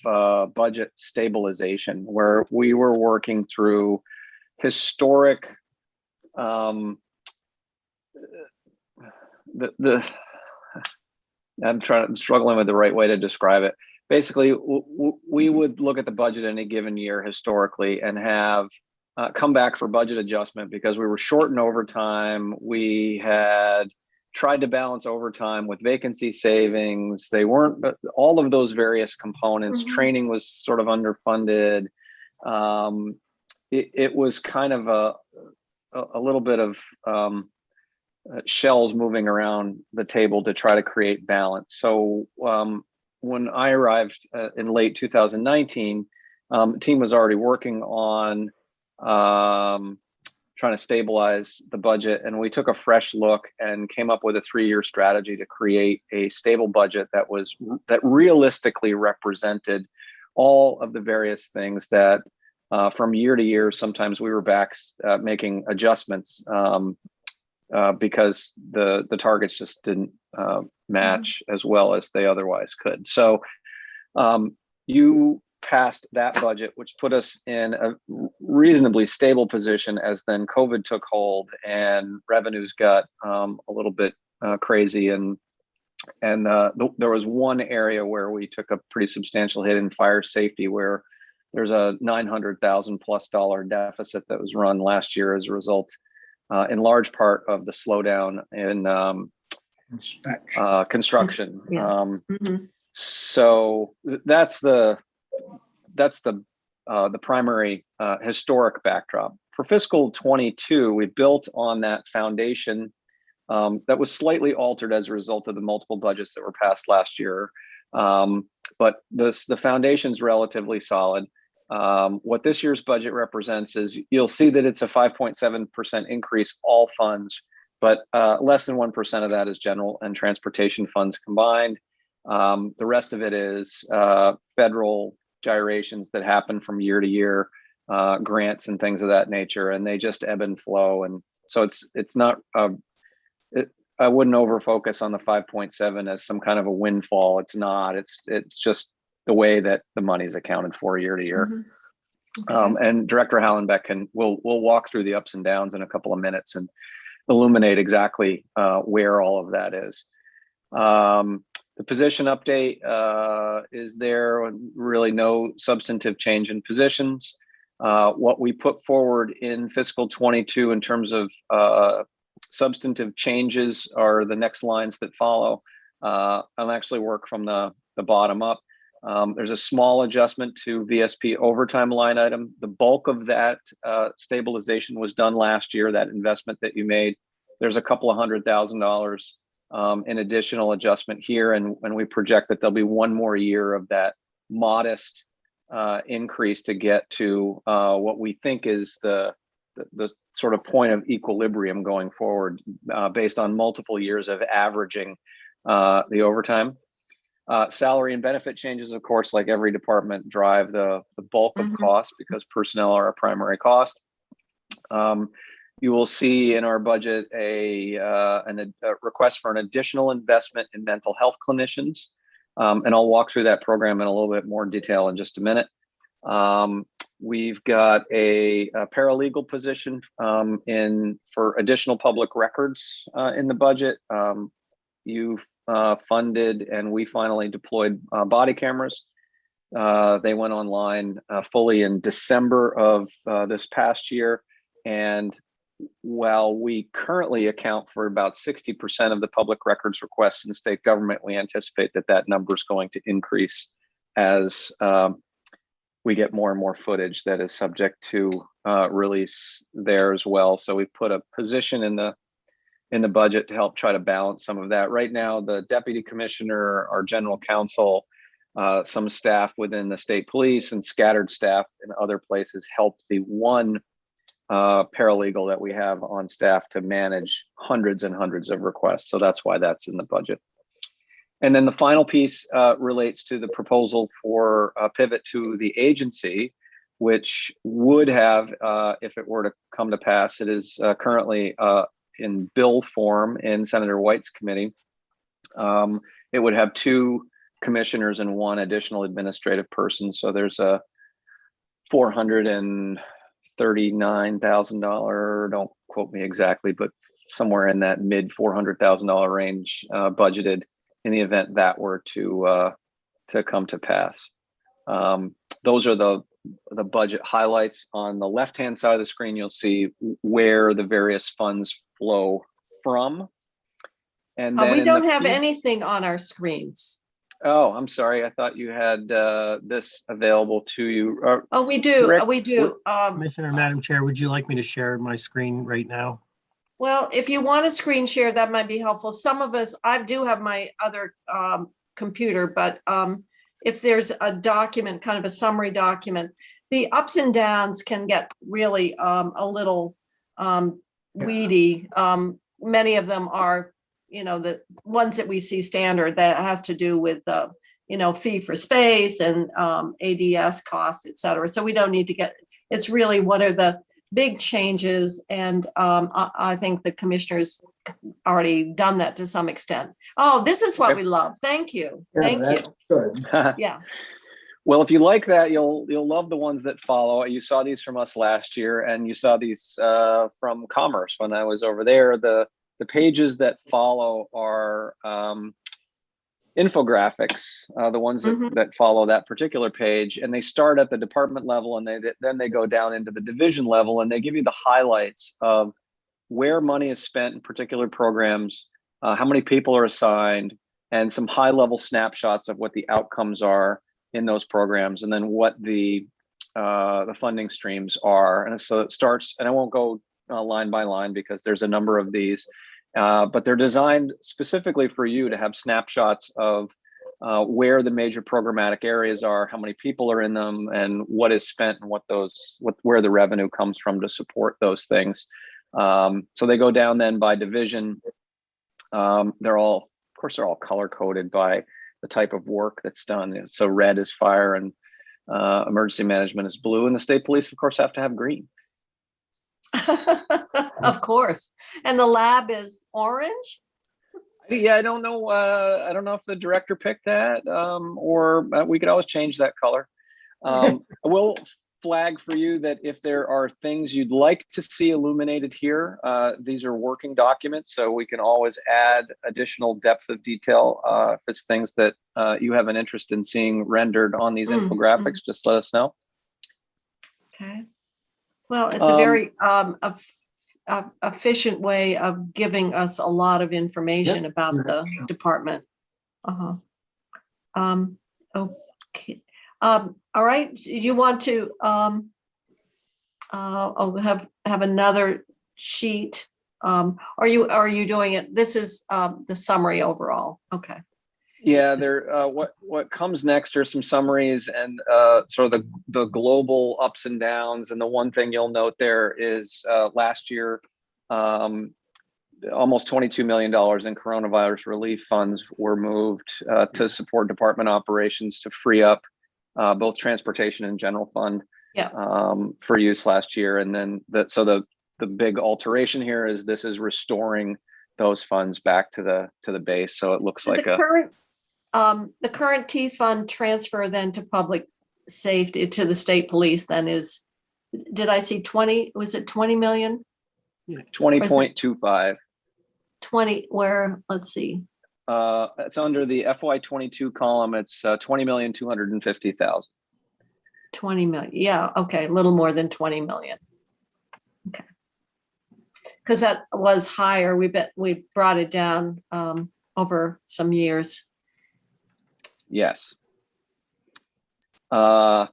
budget stabilization, where we were working through historic I'm struggling with the right way to describe it. Basically, we would look at the budget in a given year historically and have come back for budget adjustment because we were short in overtime. We had tried to balance overtime with vacancy savings. They weren't, all of those various components. Mm-hmm. Training was sort of underfunded. It was kind of a little bit of shells moving around the table to try to create balance. So when I arrived in late 2019, the team was already working on trying to stabilize the budget, and we took a fresh look and came up with a 3-year strategy to create a stable budget that realistically represented all of the various things that from year to year, sometimes we were back making adjustments because the targets just didn't match as well as they otherwise could. So you passed that budget, which put us in a reasonably stable position as then COVID took hold and revenues got a little bit crazy. And there was one area where we took a pretty substantial hit in fire safety, where there's a $900,000+ deficit that was run last year as a result, in large part, of the slowdown in construction. Yeah. So that's the primary historic backdrop. For fiscal 22, we built on that foundation that was slightly altered as a result of the multiple budgets that were passed last year. But the foundation's relatively solid. What this year's budget represents is, you'll see that it's a 5.7% increase, all funds, but less than 1% of that is general and transportation funds combined. The rest of it is federal gyrations that happen from year to year, grants and things of that nature, and they just ebb and flow. And so it's not, I wouldn't over focus on the 5.7 as some kind of a windfall. It's not, it's just the way that the money is accounted for year to year. Mm-hmm. Okay. And Director Hallenbeck we'll walk through the ups and downs in a couple of minutes and illuminate exactly where all of that is. The position update is there, really no substantive change in positions. What we put forward in fiscal 22 in terms of substantive changes are the next lines that follow. I'll actually work from the bottom up. There's a small adjustment to VSP overtime line item. The bulk of that stabilization was done last year, that investment that you made. There's a couple of $100,000 in additional adjustment here, and we project that there'll be one more year of that modest increase to get to what we think is the sort of point of equilibrium going forward, based on multiple years of averaging the overtime. Salary and benefit changes, of course, like every department, drive the bulk of costs because personnel are a primary cost. You will see in our budget a request for an additional investment in mental health clinicians. And I'll walk through that program in a little bit more detail in just a minute. We've got a paralegal position for additional public records in the budget. you funded and we finally deployed body cameras. They went online fully in December of this past year. And while we currently account for about 60% of the public records requests in state government, we anticipate that that number is going to increase as we get more and more footage that is subject to release there as well. So we put a position in the budget to help try to balance some of that. Right now, the deputy commissioner, our general counsel, some staff within the state police and scattered staff in other places help the one paralegal that we have on staff to manage hundreds and hundreds of requests. So that's why that's in the budget. And then the final piece relates to the proposal for a pivot to the agency, which would have, if it were to come to pass, it is currently in bill form in Senator White's committee. It would have 2 commissioners and 1 additional administrative person. So there's a $439,000, don't quote me exactly, but somewhere in that mid $400,000 range budgeted in the event that were to come to pass. Those are the budget highlights. On the left-hand side of the screen, you'll see where the various funds flow from. And then we don't have anything on our screens. Oh, I'm sorry. I thought you had this available to you. Oh, we do. Rick, We do. Commissioner, Madam Chair, would you like me to share my screen right now? Well, if you want to screen share, that might be helpful. Some of us, I do have my other computer, but if there's a document, kind of a summary document, the ups and downs can get really a little weedy. Many of them are, the ones that we see standard that has to do with, fee for space and ADS costs, et cetera. So we don't need to get, it's really what are the big changes. And I think the commissioners already done that to some extent. Oh, this is what we love. Thank you. Thank you. Good. Yeah. Well, if you like that, you'll love the ones that follow. You saw these from us last year, and you saw these from Commerce when I was over there. The pages that follow are infographics, the ones that follow that particular page, and they start at the department level, and then they go down into the division level, and they give you the highlights of where money is spent in particular programs, how many people are assigned, and some high-level snapshots of what the outcomes are in those programs, and then what the funding streams are. And so it starts, and I won't go line by line because there's a number of these, but they're designed specifically for you to have snapshots of where the major programmatic areas are, how many people are in them, and what is spent, and where the revenue comes from to support those things. So they go down then by division. They're all color coded by the type of work that's done. So red is fire, and emergency management is blue, and the state police, of course, have to have green. Of course. And the lab is orange? Yeah, I don't know. I don't know if the director picked that, or we could always change that color. I will flag for you that if there are things you'd like to see illuminated here, these are working documents, so we can always add additional depth of detail. If it's things that you have an interest in seeing rendered on these infographics, just let us know. Okay. Well, it's a very efficient way of giving us a lot of information about the department. Okay. All right. You want to have another sheet? Are you doing it? This is the summary overall. Okay. Yeah, what comes next are some summaries and sort of the global ups and downs. And the one thing you'll note there is last year, almost $22 million in coronavirus relief funds were moved to support department operations to free up both transportation and general fund for use last year. And then the big alteration here is this is restoring those funds back to the base. So it looks like the current T fund transfer then to public safety to the state police then is, did I see 20? Was it 20 million? 20.25. 20, where, let's see. It's under the FY22 column. It's 20,250,000. 20 million. Yeah. Okay. A little more than 20 million. Okay. Because that was higher. We brought it down over some years. Yes. So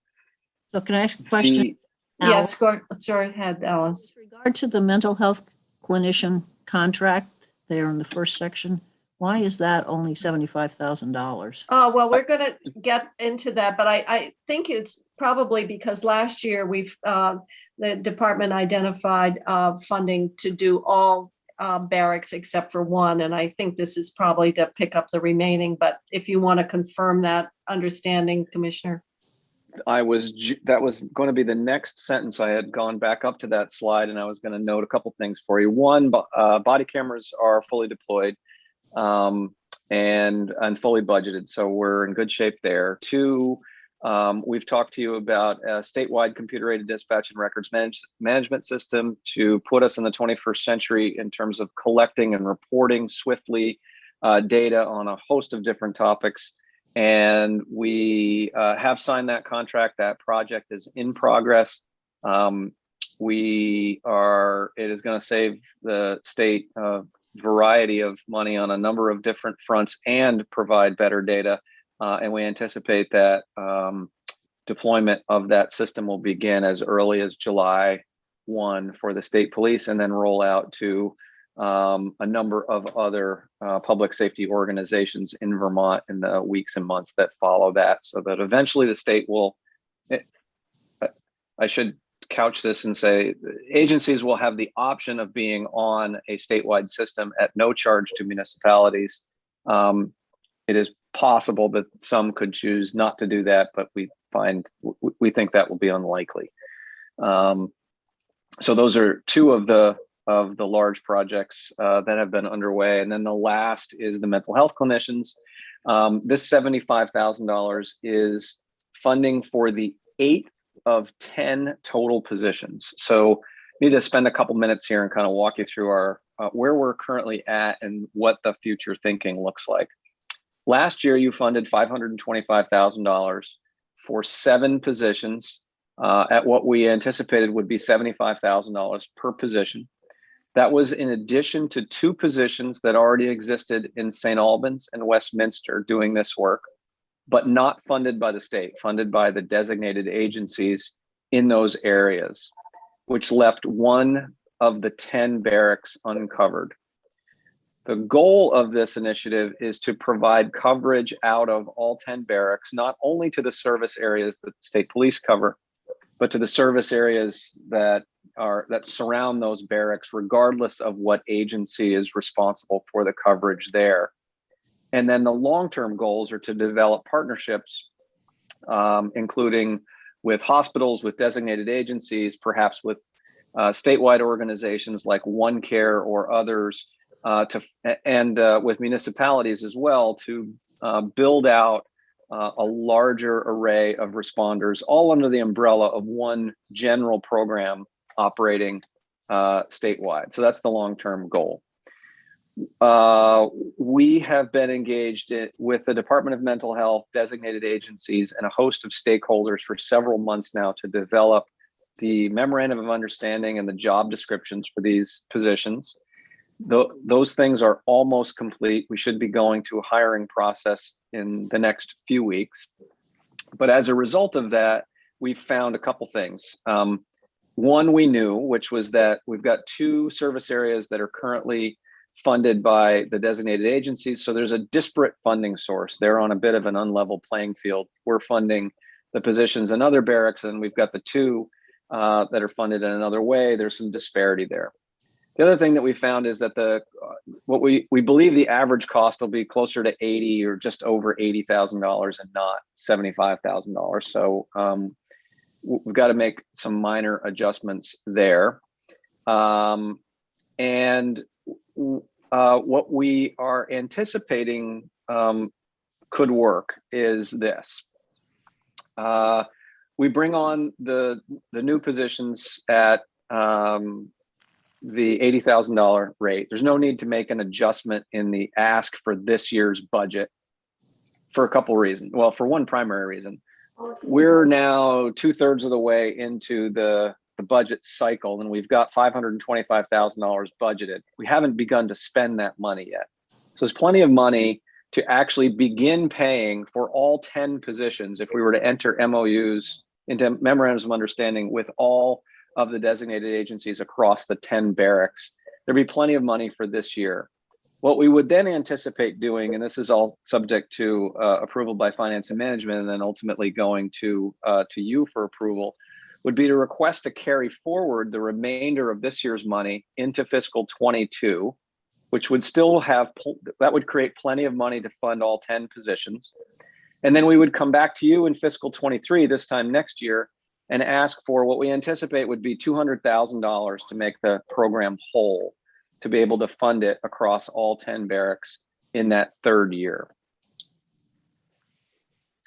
can I ask a question? Yes, go ahead, Alice. With regard to the mental health clinician contract there in the first section, why is that only $75,000? Oh, well, we're going to get into that, but I think it's probably because last year the department identified funding to do all barracks except for one, and I think this is probably to pick up the remaining, but if you want to confirm that understanding, Commissioner. That was going to be the next sentence. I had gone back up to that slide and I was going to note a couple things for you. One, body cameras are fully deployed and fully budgeted, so we're in good shape there. Two, we've talked to you about a statewide computer-aided dispatch and records management system to put us in the 21st century in terms of collecting and reporting swiftly data on a host of different topics. And we have signed that contract. That project is in progress. It is going to save the state a variety of money on a number of different fronts and provide better data. And we anticipate that deployment of that system will begin as early as July 1 for the state police, and then roll out to a number of other public safety organizations in Vermont in the weeks and months that follow that, so that eventually the state will, I should couch this and say, agencies will have the option of being on a statewide system at no charge to municipalities. It is possible that some could choose not to do that, but we think that will be unlikely. So those are two of the large projects that have been underway. And then the last is the mental health clinicians. This $75,000 is funding for the 8th of 10 total positions. So I need to spend a couple minutes here and kind of walk you through our where we're currently at and what the future thinking looks like. Last year, you funded $525,000 for 7 positions at what we anticipated would be $75,000 per position. That was in addition to 2 positions that already existed in St. Albans and Westminster doing this work, but not funded by the state, funded by the designated agencies in those areas, which left 1 of the 10 barracks uncovered. The goal of this initiative is to provide coverage out of all 10 barracks, not only to the service areas that the state police cover, but to the service areas that surround those barracks, regardless of what agency is responsible for the coverage there. And then the long-term goals are to develop partnerships, including with hospitals, with designated agencies, perhaps with statewide organizations like OneCare or others, with municipalities as well, to build out a larger array of responders, all under the umbrella of one general program operating statewide. So that's the long-term goal. We have been engaged with the Department of Mental Health, designated agencies, and a host of stakeholders for several months now to develop the memorandum of understanding and the job descriptions for these positions. Those things are almost complete. We should be going to a hiring process in the next few weeks. But as a result of that, we've found a couple things. One we knew, which was that we've got 2 service areas that are currently funded by the designated agencies. So there's a disparate funding source. They're on a bit of an unlevel playing field. We're funding the positions in other barracks, and we've got the 2 that are funded in another way. There's some disparity there. The other thing that we found is that what we believe the average cost will be closer to $80,000 or just over $80,000 and not $75,000. So we've got to make some minor adjustments there. And what we are anticipating could work is this. We bring on the new positions at the $80,000 rate. There's no need to make an adjustment in the ask for this year's budget for a couple reasons. Well, for one primary reason, we're now 2/3 of the way into the budget cycle, and we've got $525,000 budgeted. We haven't begun to spend that money yet. So there's plenty of money to actually begin paying for all 10 positions if we were to enter MOUs into memorandums of understanding with all of the designated agencies across the 10 barracks. There'd be plenty of money for this year. What we would then anticipate doing, and this is all subject to approval by finance and management, and then ultimately going to you for approval, would be to request to carry forward the remainder of this year's money into fiscal 22, which would still have, that would create plenty of money to fund all 10 positions. And then we would come back to you in fiscal 23, this time next year, and ask for what we anticipate would be $200,000 to make the program whole, to be able to fund it across all 10 barracks in that third year.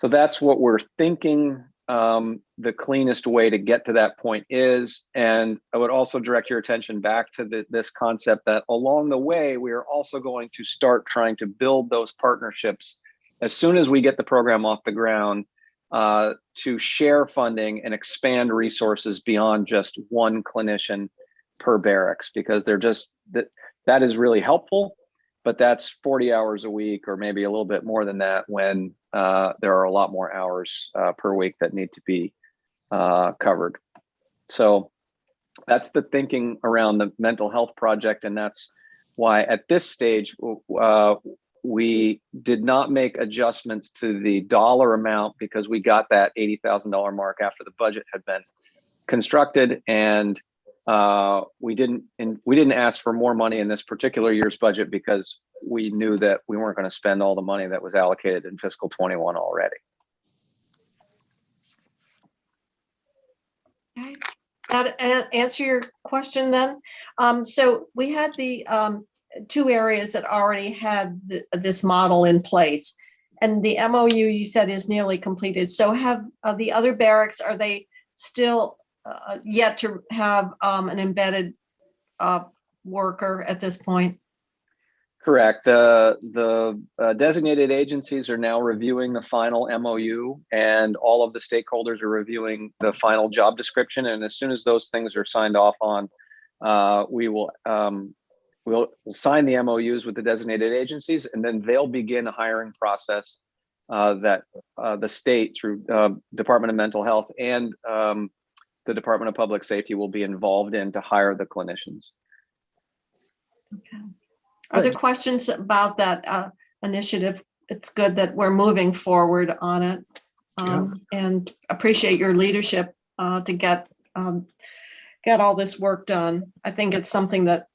So that's what we're thinking the cleanest way to get to that point is. And I would also direct your attention back to this concept that along the way, we are also going to start trying to build those partnerships as soon as we get the program off the ground, to share funding and expand resources beyond just one clinician per barracks, because they're just, that is really helpful, but that's 40 hours a week or maybe a little bit more than that when there are a lot more hours per week that need to be covered. So that's the thinking around the mental health project. And that's why at this stage, we did not make adjustments to the dollar amount because we got that $80,000 mark after the budget had been constructed, and we didn't ask for more money in this particular year's budget because we knew that we weren't going to spend all the money that was allocated in fiscal 21 already. Okay. That answer your question then. So we had the two areas that already had this model in place, and the MOU you said is nearly completed. So have the other barracks, are they still yet to have an embedded worker at this point? Correct. The designated agencies are now reviewing the final MOU, and all of the stakeholders are reviewing the final job description. And as soon as those things are signed off on, we'll sign the MOUs with the designated agencies, and then they'll begin a hiring process that the state through Department of Mental Health and the Department of Public Safety will be involved in to hire the clinicians. Okay. Are there questions about that initiative? It's good that we're moving forward on it, and appreciate your leadership to get all this work done. I think it's something that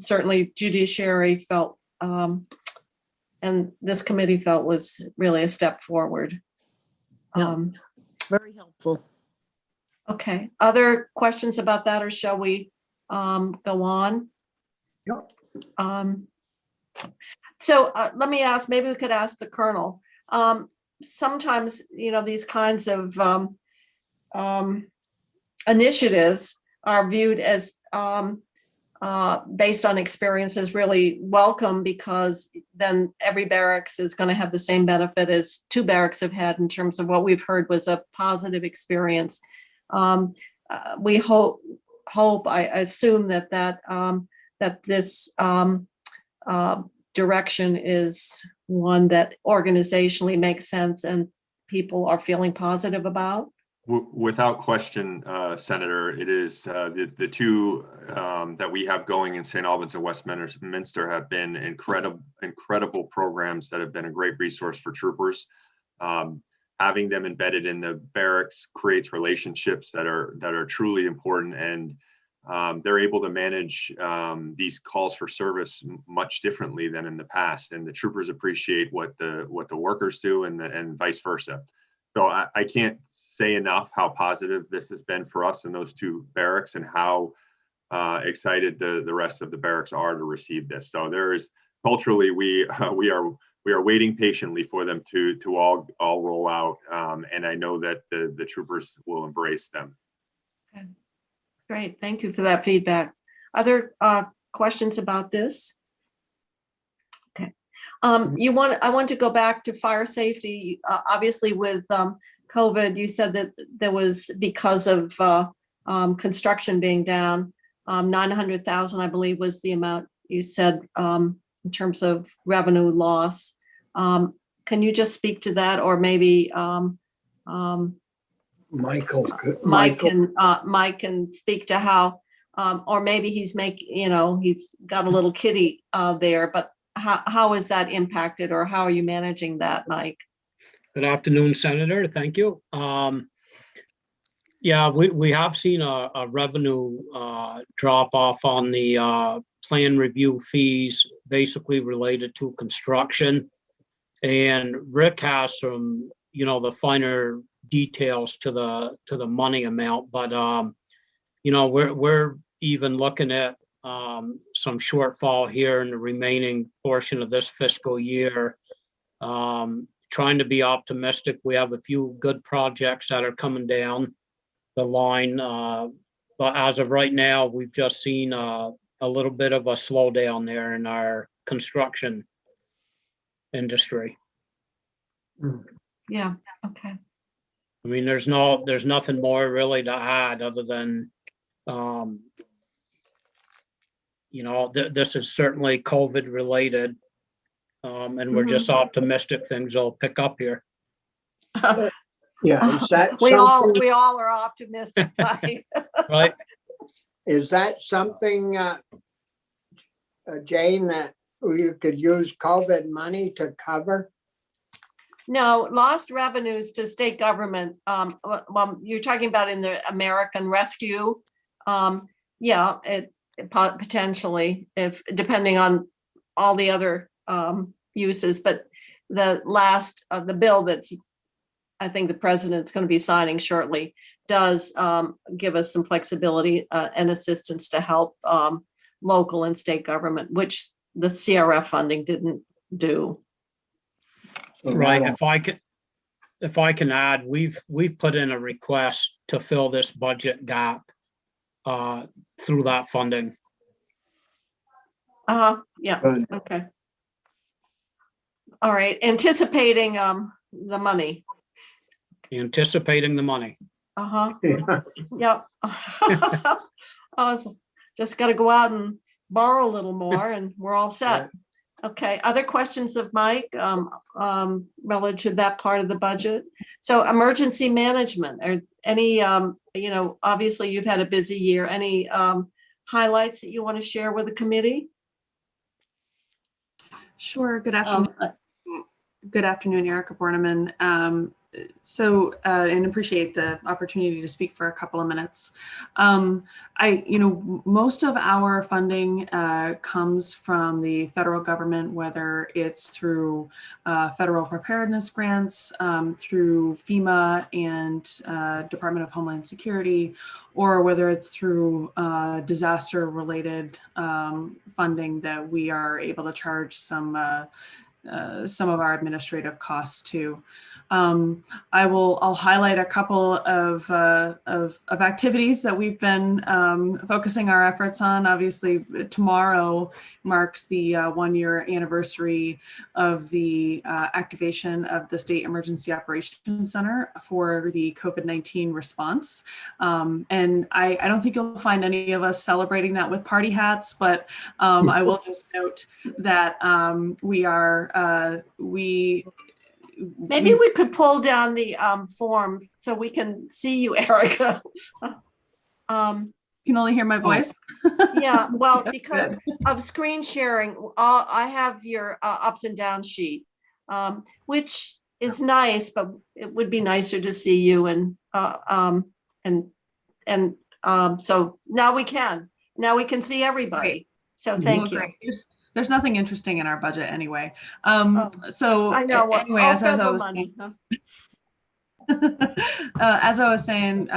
certainly judiciary felt and this committee felt was really a step forward. Very helpful. Okay, other questions about that, or shall we go on? Yep. So let me ask, maybe we could ask the Colonel. Sometimes, you know, these kinds of initiatives are viewed as based on experiences really welcome, because then every barracks is going to have the same benefit as two barracks have had in terms of what we've heard was a positive experience. We hope, I assume that this direction is one that organizationally makes sense and people are feeling positive about. Without question, Senator, it is the two that we have going in St. Albans and Westminster have been incredible programs that have been a great resource for troopers. Having them embedded in the barracks creates relationships that are truly important, and they're able to manage these calls for service much differently than in the past. And the troopers appreciate what the workers do, and vice versa. So I can't say enough how positive this has been for us in those two barracks, and how excited the rest of the barracks are to receive this. So there is culturally, we are waiting patiently for them to all roll out, and I know that the troopers will embrace them. Okay. Great, thank you for that feedback. Other questions about this? Okay. I want to go back to fire safety. Obviously with COVID, you said that there was, because of construction being down, 900,000, I believe, was the amount you said in terms of revenue loss. Can you just speak to that, or maybe Mike can speak to how, or maybe he's he's got a little kitty there, but how is that impacted, or how are you managing that, Mike? Good afternoon, Senator. Thank you. Yeah, we have seen a revenue drop off on the plan review fees, basically related to construction. And Rick has some, the finer details to the money amount, but we're even looking at some shortfall here in the remaining portion of this fiscal year. Trying to be optimistic. We have a few good projects that are coming down the line, but as of right now, we've just seen a little bit of a slowdown there in our construction industry. Yeah. Okay. I mean, there's nothing more really to add other than, this is certainly COVID related, and we're just optimistic things will pick up here. Yeah, is that we all are optimistic, right? Right. Is that something, Jane, that you could use COVID money to cover? No, lost revenues to state government. Well, you're talking about in the American Rescue. Yeah, it potentially, if depending on all the other uses, but the last the bill that's I think the president's going to be signing shortly does give us some flexibility and assistance to help local and state government, which the CRF funding didn't do. Right. If I can add, we've put in a request to fill this budget gap through that funding. Yeah. Okay. All right. Anticipating the money. Anticipating the money. Yep. Just got to go out and borrow a little more, and we're all set. Okay. Other questions of Mike relative to that part of the budget? So emergency management, or any, obviously you've had a busy year. Any highlights that you want to share with the committee? Sure. Good afternoon. Good afternoon, Erica Borneman. And appreciate the opportunity to speak for a couple of minutes. Most of our funding comes from the federal government, whether it's through federal preparedness grants, through FEMA and Department of Homeland Security, or whether it's through disaster-related funding that we are able to charge some of our administrative costs to. I'll highlight a couple of activities that we've been focusing our efforts on. Obviously, tomorrow marks the 1-year anniversary of the activation of the State Emergency Operations Center for the COVID-19 response. And I don't think you'll find any of us celebrating that with party hats, but I will just note that Maybe we could pull down the form so we can see you, Erica. You can only hear my voice. Yeah, well, because of screen sharing, I have your ups and downs sheet, which is nice, but it would be nicer to see you. And so now we can see everybody. Great. So thank you. Great. There's nothing interesting in our budget anyway. So I know. anyway, as I was money, huh? as I was saying,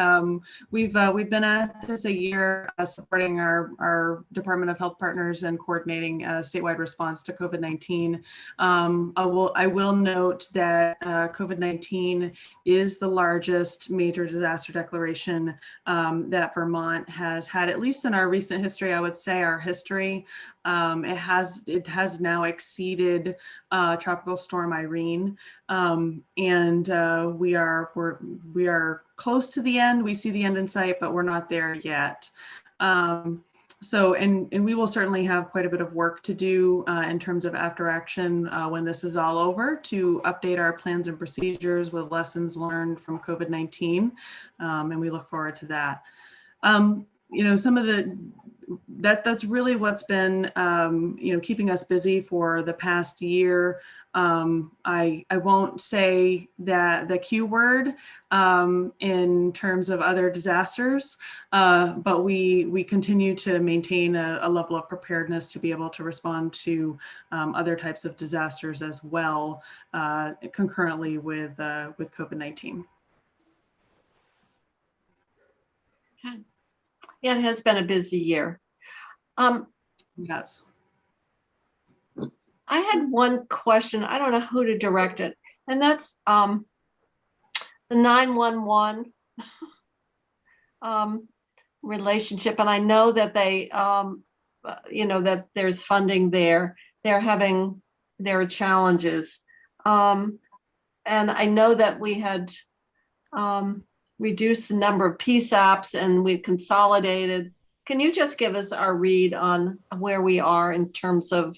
we've been at this a year, supporting our Department of Health partners and coordinating a statewide response to COVID-19. I will note that COVID-19 is the largest major disaster declaration that Vermont has had, at least in our recent history. I would say our history. It has now exceeded Tropical Storm Irene, and we are close to the end. We see the end in sight, but we're not there yet. So we will certainly have quite a bit of work to do in terms of after action when this is all over, to update our plans and procedures with lessons learned from COVID-19, and we look forward to that. Some of that's really what's been keeping us busy for the past year. I won't say that the Q word in terms of other disasters, but we continue to maintain a level of preparedness to be able to respond to other types of disasters as well, concurrently with COVID-19. Okay. Yeah, it has been a busy year. Yes. I had one question. I don't know who to direct it, and that's the 911 relationship. And I know that they, that there's funding there. There are challenges, and I know that we had reduced the number of PSAPs and we've consolidated. Can you just give us our read on where we are in terms of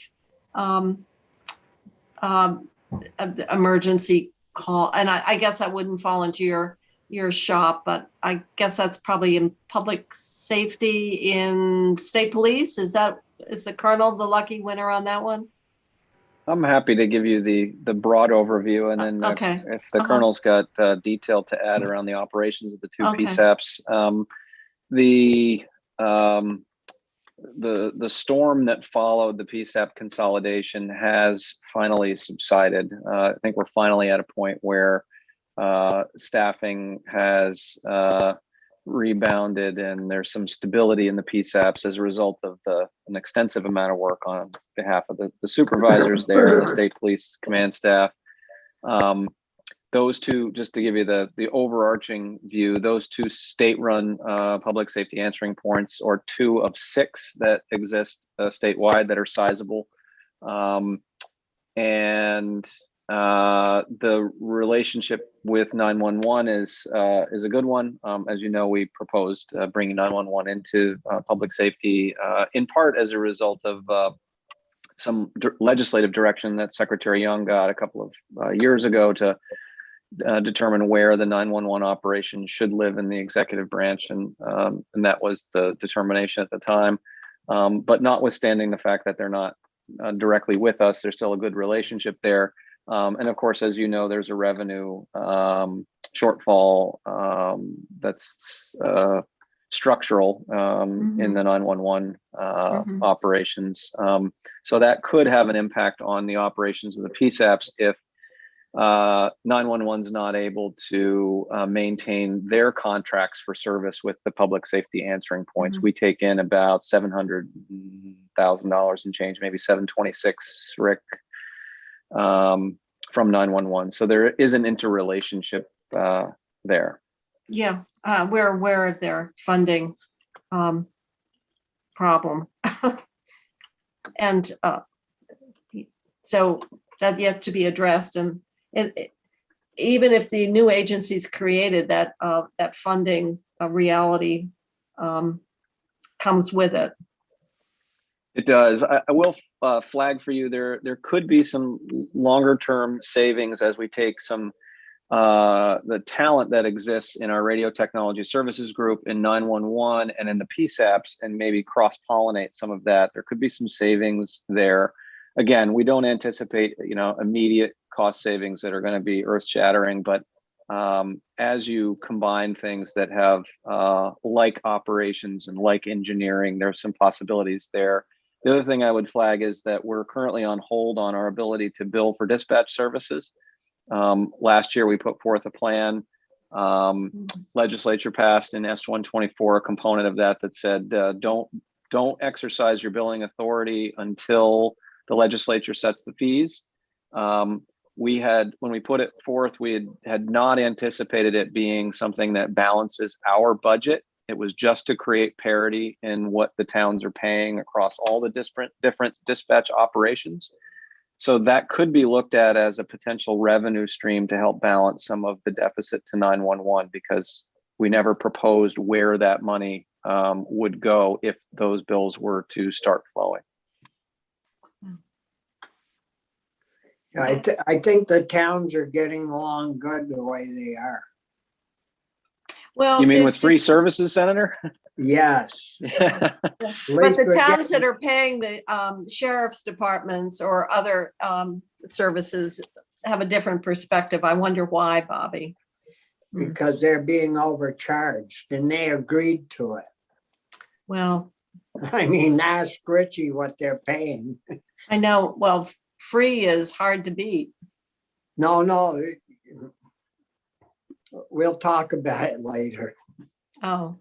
emergency call? And I guess that wouldn't fall into your shop, but I guess that's probably in public safety, in state police. Is the Colonel the lucky winner on that one? I'm happy to give you the broad overview, and then okay. If the Colonel's got detail to add around the operations of the two PSAPs. The storm that followed the PSAP consolidation has finally subsided. I think we're finally at a point where staffing has rebounded, and there's some stability in the PSAPs as a result of an extensive amount of work on behalf of the supervisors there and the state police command staff. Those two, just to give you the overarching view, those two state-run public safety answering points are 2 of 6 that exist statewide that are sizable. And the relationship with 911 is a good one. As you know, we proposed bringing 911 into public safety in part as a result of some legislative direction that Secretary Young got a couple of years ago to determine where the 911 operation should live in the executive branch, and that was the determination at the time. But notwithstanding the fact that they're not directly with us, there's still a good relationship there. And of course, as you know, there's a revenue shortfall that's structural in the 911 operations. So that could have an impact on the operations of the PSAPs if 911's not able to maintain their contracts for service with the public safety answering points. We take in about $700,000 and change, maybe 726, Rick, from 911. So there is an interrelationship there. Yeah, we're aware of their funding problem. And so that yet to be addressed. And even if the new agencies created, that funding reality comes with it. It does. I will flag for you there could be some longer term savings as we take some the talent that exists in our radio technology services group in 911 and in the PSAPs and maybe cross pollinate some of that. There could be some savings there. Again, we don't anticipate immediate cost savings that are going to be earth shattering, but as you combine things that have like operations and like engineering, there's some possibilities there. The other thing I would flag is that we're currently on hold on our ability to bill for dispatch services. Last year, we put forth a plan Legislature passed in S124 a component of that said don't exercise your billing authority until the legislature sets the fees. We had, when we put it forth, we had not anticipated it being something that balances our budget. It was just to create parity in what the towns are paying across all the different dispatch operations. So that could be looked at as a potential revenue stream to help balance some of the deficit to 911, because we never proposed where that money would go if those bills were to start flowing. I think the towns are getting along good the way they are. Well, you mean with free services, Senator? Yes. But the towns that are paying the sheriff's departments or other services have a different perspective. I wonder why, Bobby. Because they're being overcharged and they agreed to it. Well, I mean, ask Richie what they're paying. I know. Well, free is hard to beat. No, we'll talk about it later. Oh,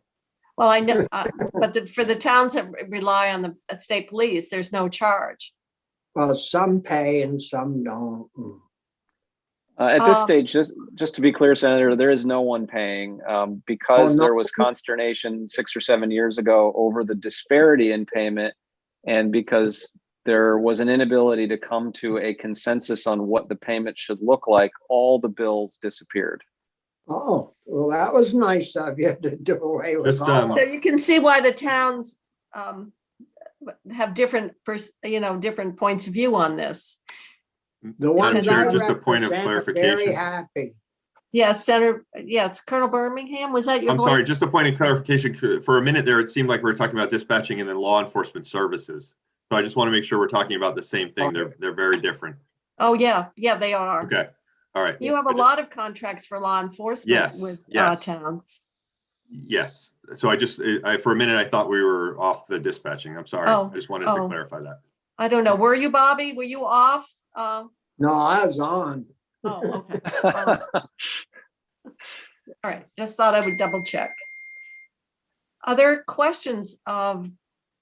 well, I know, but for the towns that rely on the state police, there's no charge. Well, some pay and some don't. At this stage, just to be clear, Senator, there is no one paying because there was consternation 6 or 7 years ago over the disparity in payment, and because there was an inability to come to a consensus on what the payment should look like, all the bills disappeared. Oh, well, that was nice of you to do away with all. So you can see why the towns have different points of view on this. The ones Chair, just a point of clarification. Very happy. Yes, Senator. Yes, Colonel Birmingham. Was that your I'm voice? sorry, just a point of clarification. For a minute there, it seemed like we were talking about dispatching and then law enforcement services. So I just want to make sure we're talking about the same thing. They're very different. Oh, yeah. Yeah, they are. Okay. All right. You have a lot of contracts for law enforcement with towns. Yes. So for a minute, I thought we were off the dispatching. I'm sorry. I just wanted to clarify that. I don't know. Were you, Bobby? Were you off? No, I was on. Oh, okay. All right. Just thought I would double check. Other questions of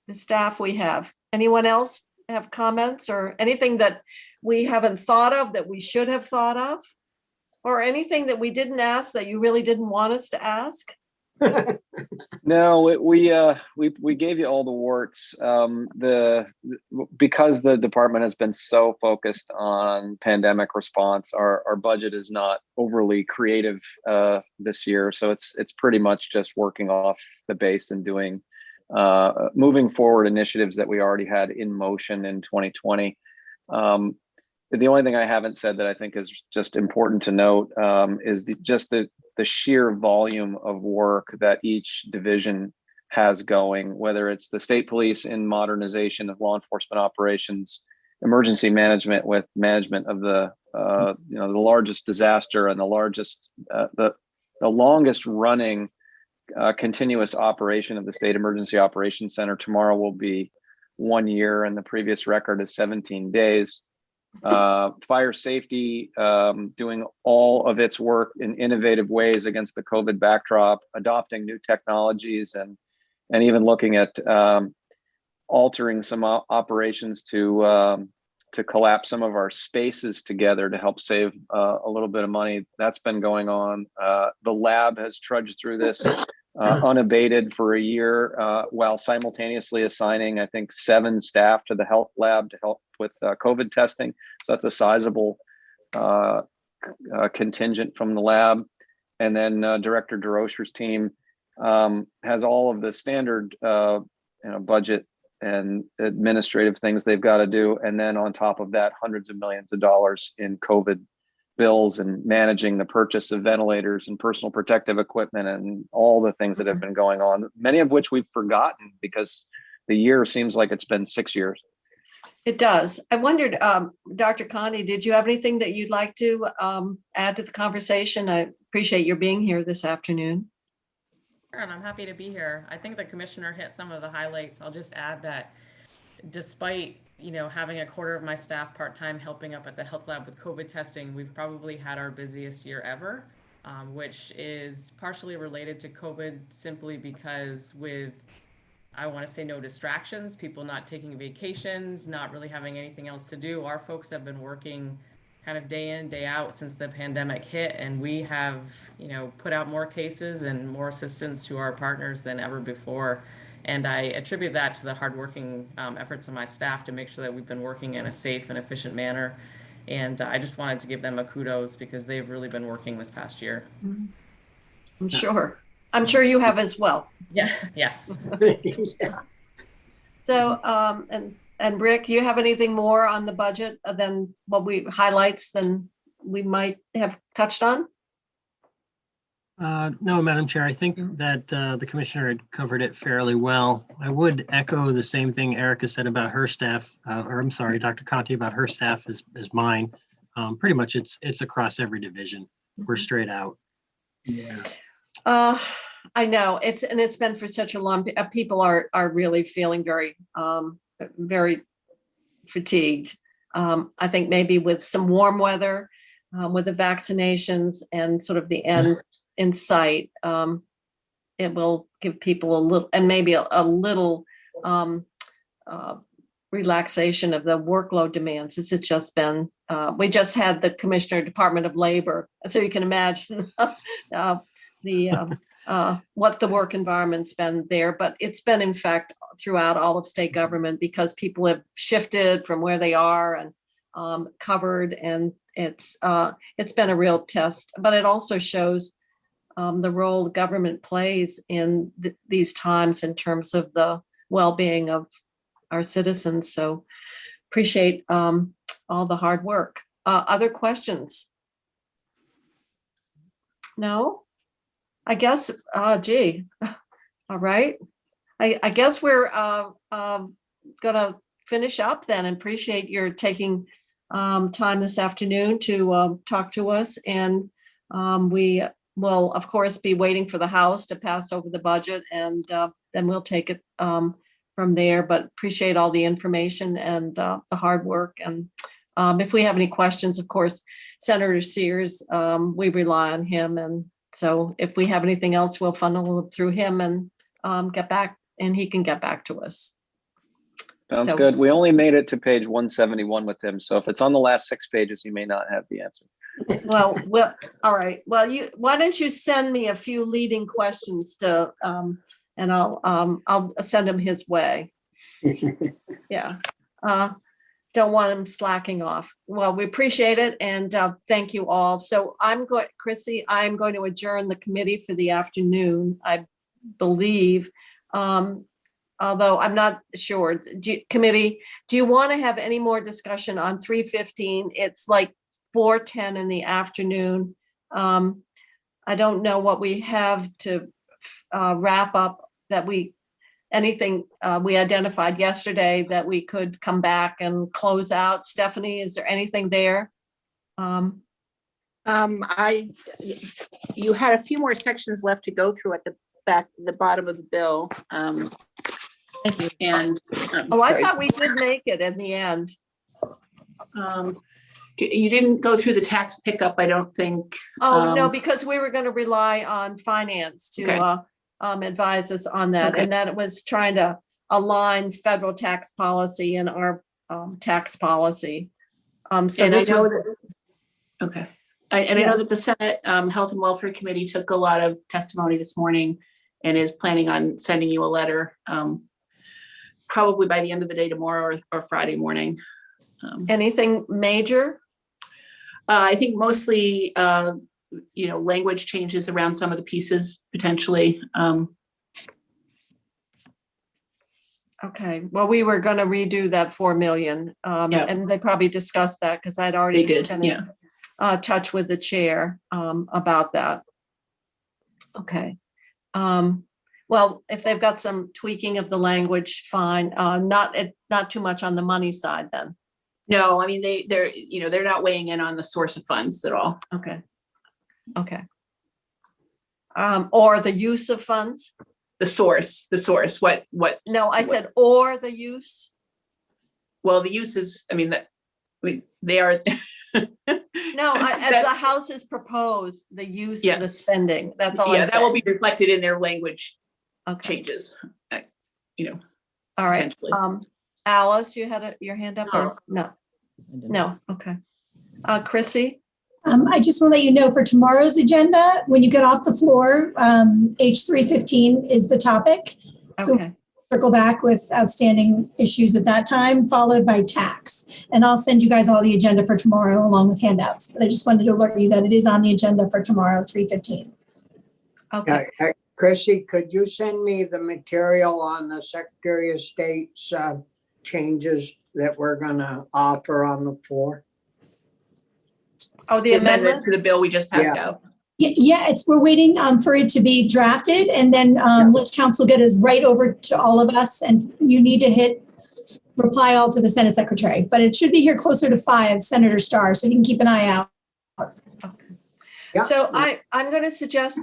the staff we have? Anyone else have comments or anything that we haven't thought of that we should have thought of? Or anything that we didn't ask that you really didn't want us to ask? No, we gave you all the warts. Because the department has been so focused on pandemic response, our budget is not overly creative this year. So it's pretty much just working off the base and doing moving forward initiatives that we already had in motion in 2020. The only thing I haven't said that I think is just important to note is the sheer volume of work that each division has going, whether it's the state police in modernization of law enforcement operations, emergency management with management of the largest disaster and the longest running continuous operation of the State Emergency Operations Center. Tomorrow will be 1 year, and the previous record is 17 days. Fire safety, doing all of its work in innovative ways against the COVID backdrop, adopting new technologies, and even looking at altering some operations to collapse some of our spaces together to help save a little bit of money. That's been going on. The lab has trudged through this unabated for a year, while simultaneously assigning, I think, 7 staff to the health lab to help with COVID testing. So that's a sizable contingent from the lab. And then Director DeRocher's team has all of the standard budget and administrative things they've got to do. And then on top of that, hundreds of millions of dollars in COVID bills and managing the purchase of ventilators and personal protective equipment and all the things that have been going on, many of which we've forgotten because the year seems like it's been 6 years. It does. I wondered, Dr. Connie, did you have anything that you'd like to add to the conversation? I appreciate your being here this afternoon. And I'm happy to be here. I think the commissioner hit some of the highlights. I'll just add that despite having a quarter of my staff part-time helping up at the health lab with COVID testing, we've probably had our busiest year ever. which is partially related to COVID simply because with, I want to say, no distractions, people not taking vacations, not really having anything else to do. Our folks have been working kind of day in, day out since the pandemic hit, and we have, put out more cases and more assistance to our partners than ever before. And I attribute that to the hardworking efforts of my staff to make sure that we've been working in a safe and efficient manner. And I just wanted to give them a kudos because they've really been working this past year. I'm sure. I'm sure you have as well. Yeah. Yes. So, and Rick, you have anything more on the budget than what highlights than we might have touched on? No, Madam Chair, I think that the commissioner had covered it fairly well. I would echo the same thing Erica said about her staff, or I'm sorry, Dr. Conti about her staff as mine. Pretty much it's across every division. We're straight out. Yeah. I know it's been for such a long, people are really feeling very, very fatigued. I think maybe with some warm weather, with the vaccinations and sort of the end in sight, it will give people a little, and maybe a little relaxation of the workload demands. This has just been, we just had the Commissioner, Department of Labor, so you can imagine what the work environment's been there, but it's been in fact throughout all of state government because people have shifted from where they are and covered, and it's been a real test, but it also shows the role government plays in these times in terms of the well-being of our citizens. So appreciate all the hard work. Other questions? No? I guess, gee, all right. I guess we're gonna finish up then, and appreciate your taking time this afternoon to talk to us. And we will, of course, be waiting for the House to pass over the budget, and then we'll take it from there. But appreciate all the information and the hard work. And if we have any questions, of course, Senator Sears, we rely on him. And so if we have anything else, we'll funnel through him and get back, and he can get back to us. Sounds good. We only made it to page 171 with him. So if it's on the last 6 pages, you may not have the answer. Well, all right. Well, why don't you send me a few leading questions to, and I'll send him his way. Yeah. Don't want him slacking off. Well, we appreciate it, and thank you all. So Chrissy, I'm going to adjourn the committee for the afternoon, I believe. Although I'm not sure. Committee, do you want to have any more discussion on 315? It's like 4:10 in the afternoon. I don't know what we have to wrap up that anything we identified yesterday that we could come back and close out. Stephanie, is there anything there? You had a few more sections left to go through at the bottom of the bill. Thank you. And I thought we did make it in the end. You didn't go through the tax pickup, I don't think. No, because we were going to rely on finance to advise us on that. Okay. And that it was trying to align federal tax policy and our tax policy. So this was okay. I know that the Senate Health and Welfare Committee took a lot of testimony this morning and is planning on sending you a letter probably by the end of the day tomorrow or Friday morning. Anything major? I think mostly, language changes around some of the pieces potentially. Okay. Well, we were going to redo that 4 million, and they probably discussed that because I'd already been in touch with the chair about that. Okay. Well, if they've got some tweaking of the language, fine. Not too much on the money side then. No, I mean, they're not weighing in on the source of funds at all. Okay. Okay. Or the use of funds? The source, what? No, I said, or the use. Well, the use is, they are, No, as the House is proposed, the use Yeah. of the spending, that's all Yeah, I'm that will saying. be reflected in their language Okay. changes. All right. potentially. Alice, you had your hand up or no? No, okay. Chrissy? I just want to let you know for tomorrow's agenda, when you get off the floor, H315 is the topic. So Okay. circle back with outstanding issues at that time, followed by tax. And I'll send you guys all the agenda for tomorrow along with handouts. But I just wanted to alert you that it is on the agenda for tomorrow, 3:15. Okay. Chrissy, could you send me the material on the Secretary of State's changes that we're gonna offer on the floor? Oh, the amendment to the bill we just passed Yeah. out. Yeah, we're waiting for it to be drafted and then let council get us right over to all of us. And you need to hit reply all to the Senate Secretary, but it should be here closer to 5, Senator Starr, so you can keep an eye out. So I'm going to suggest that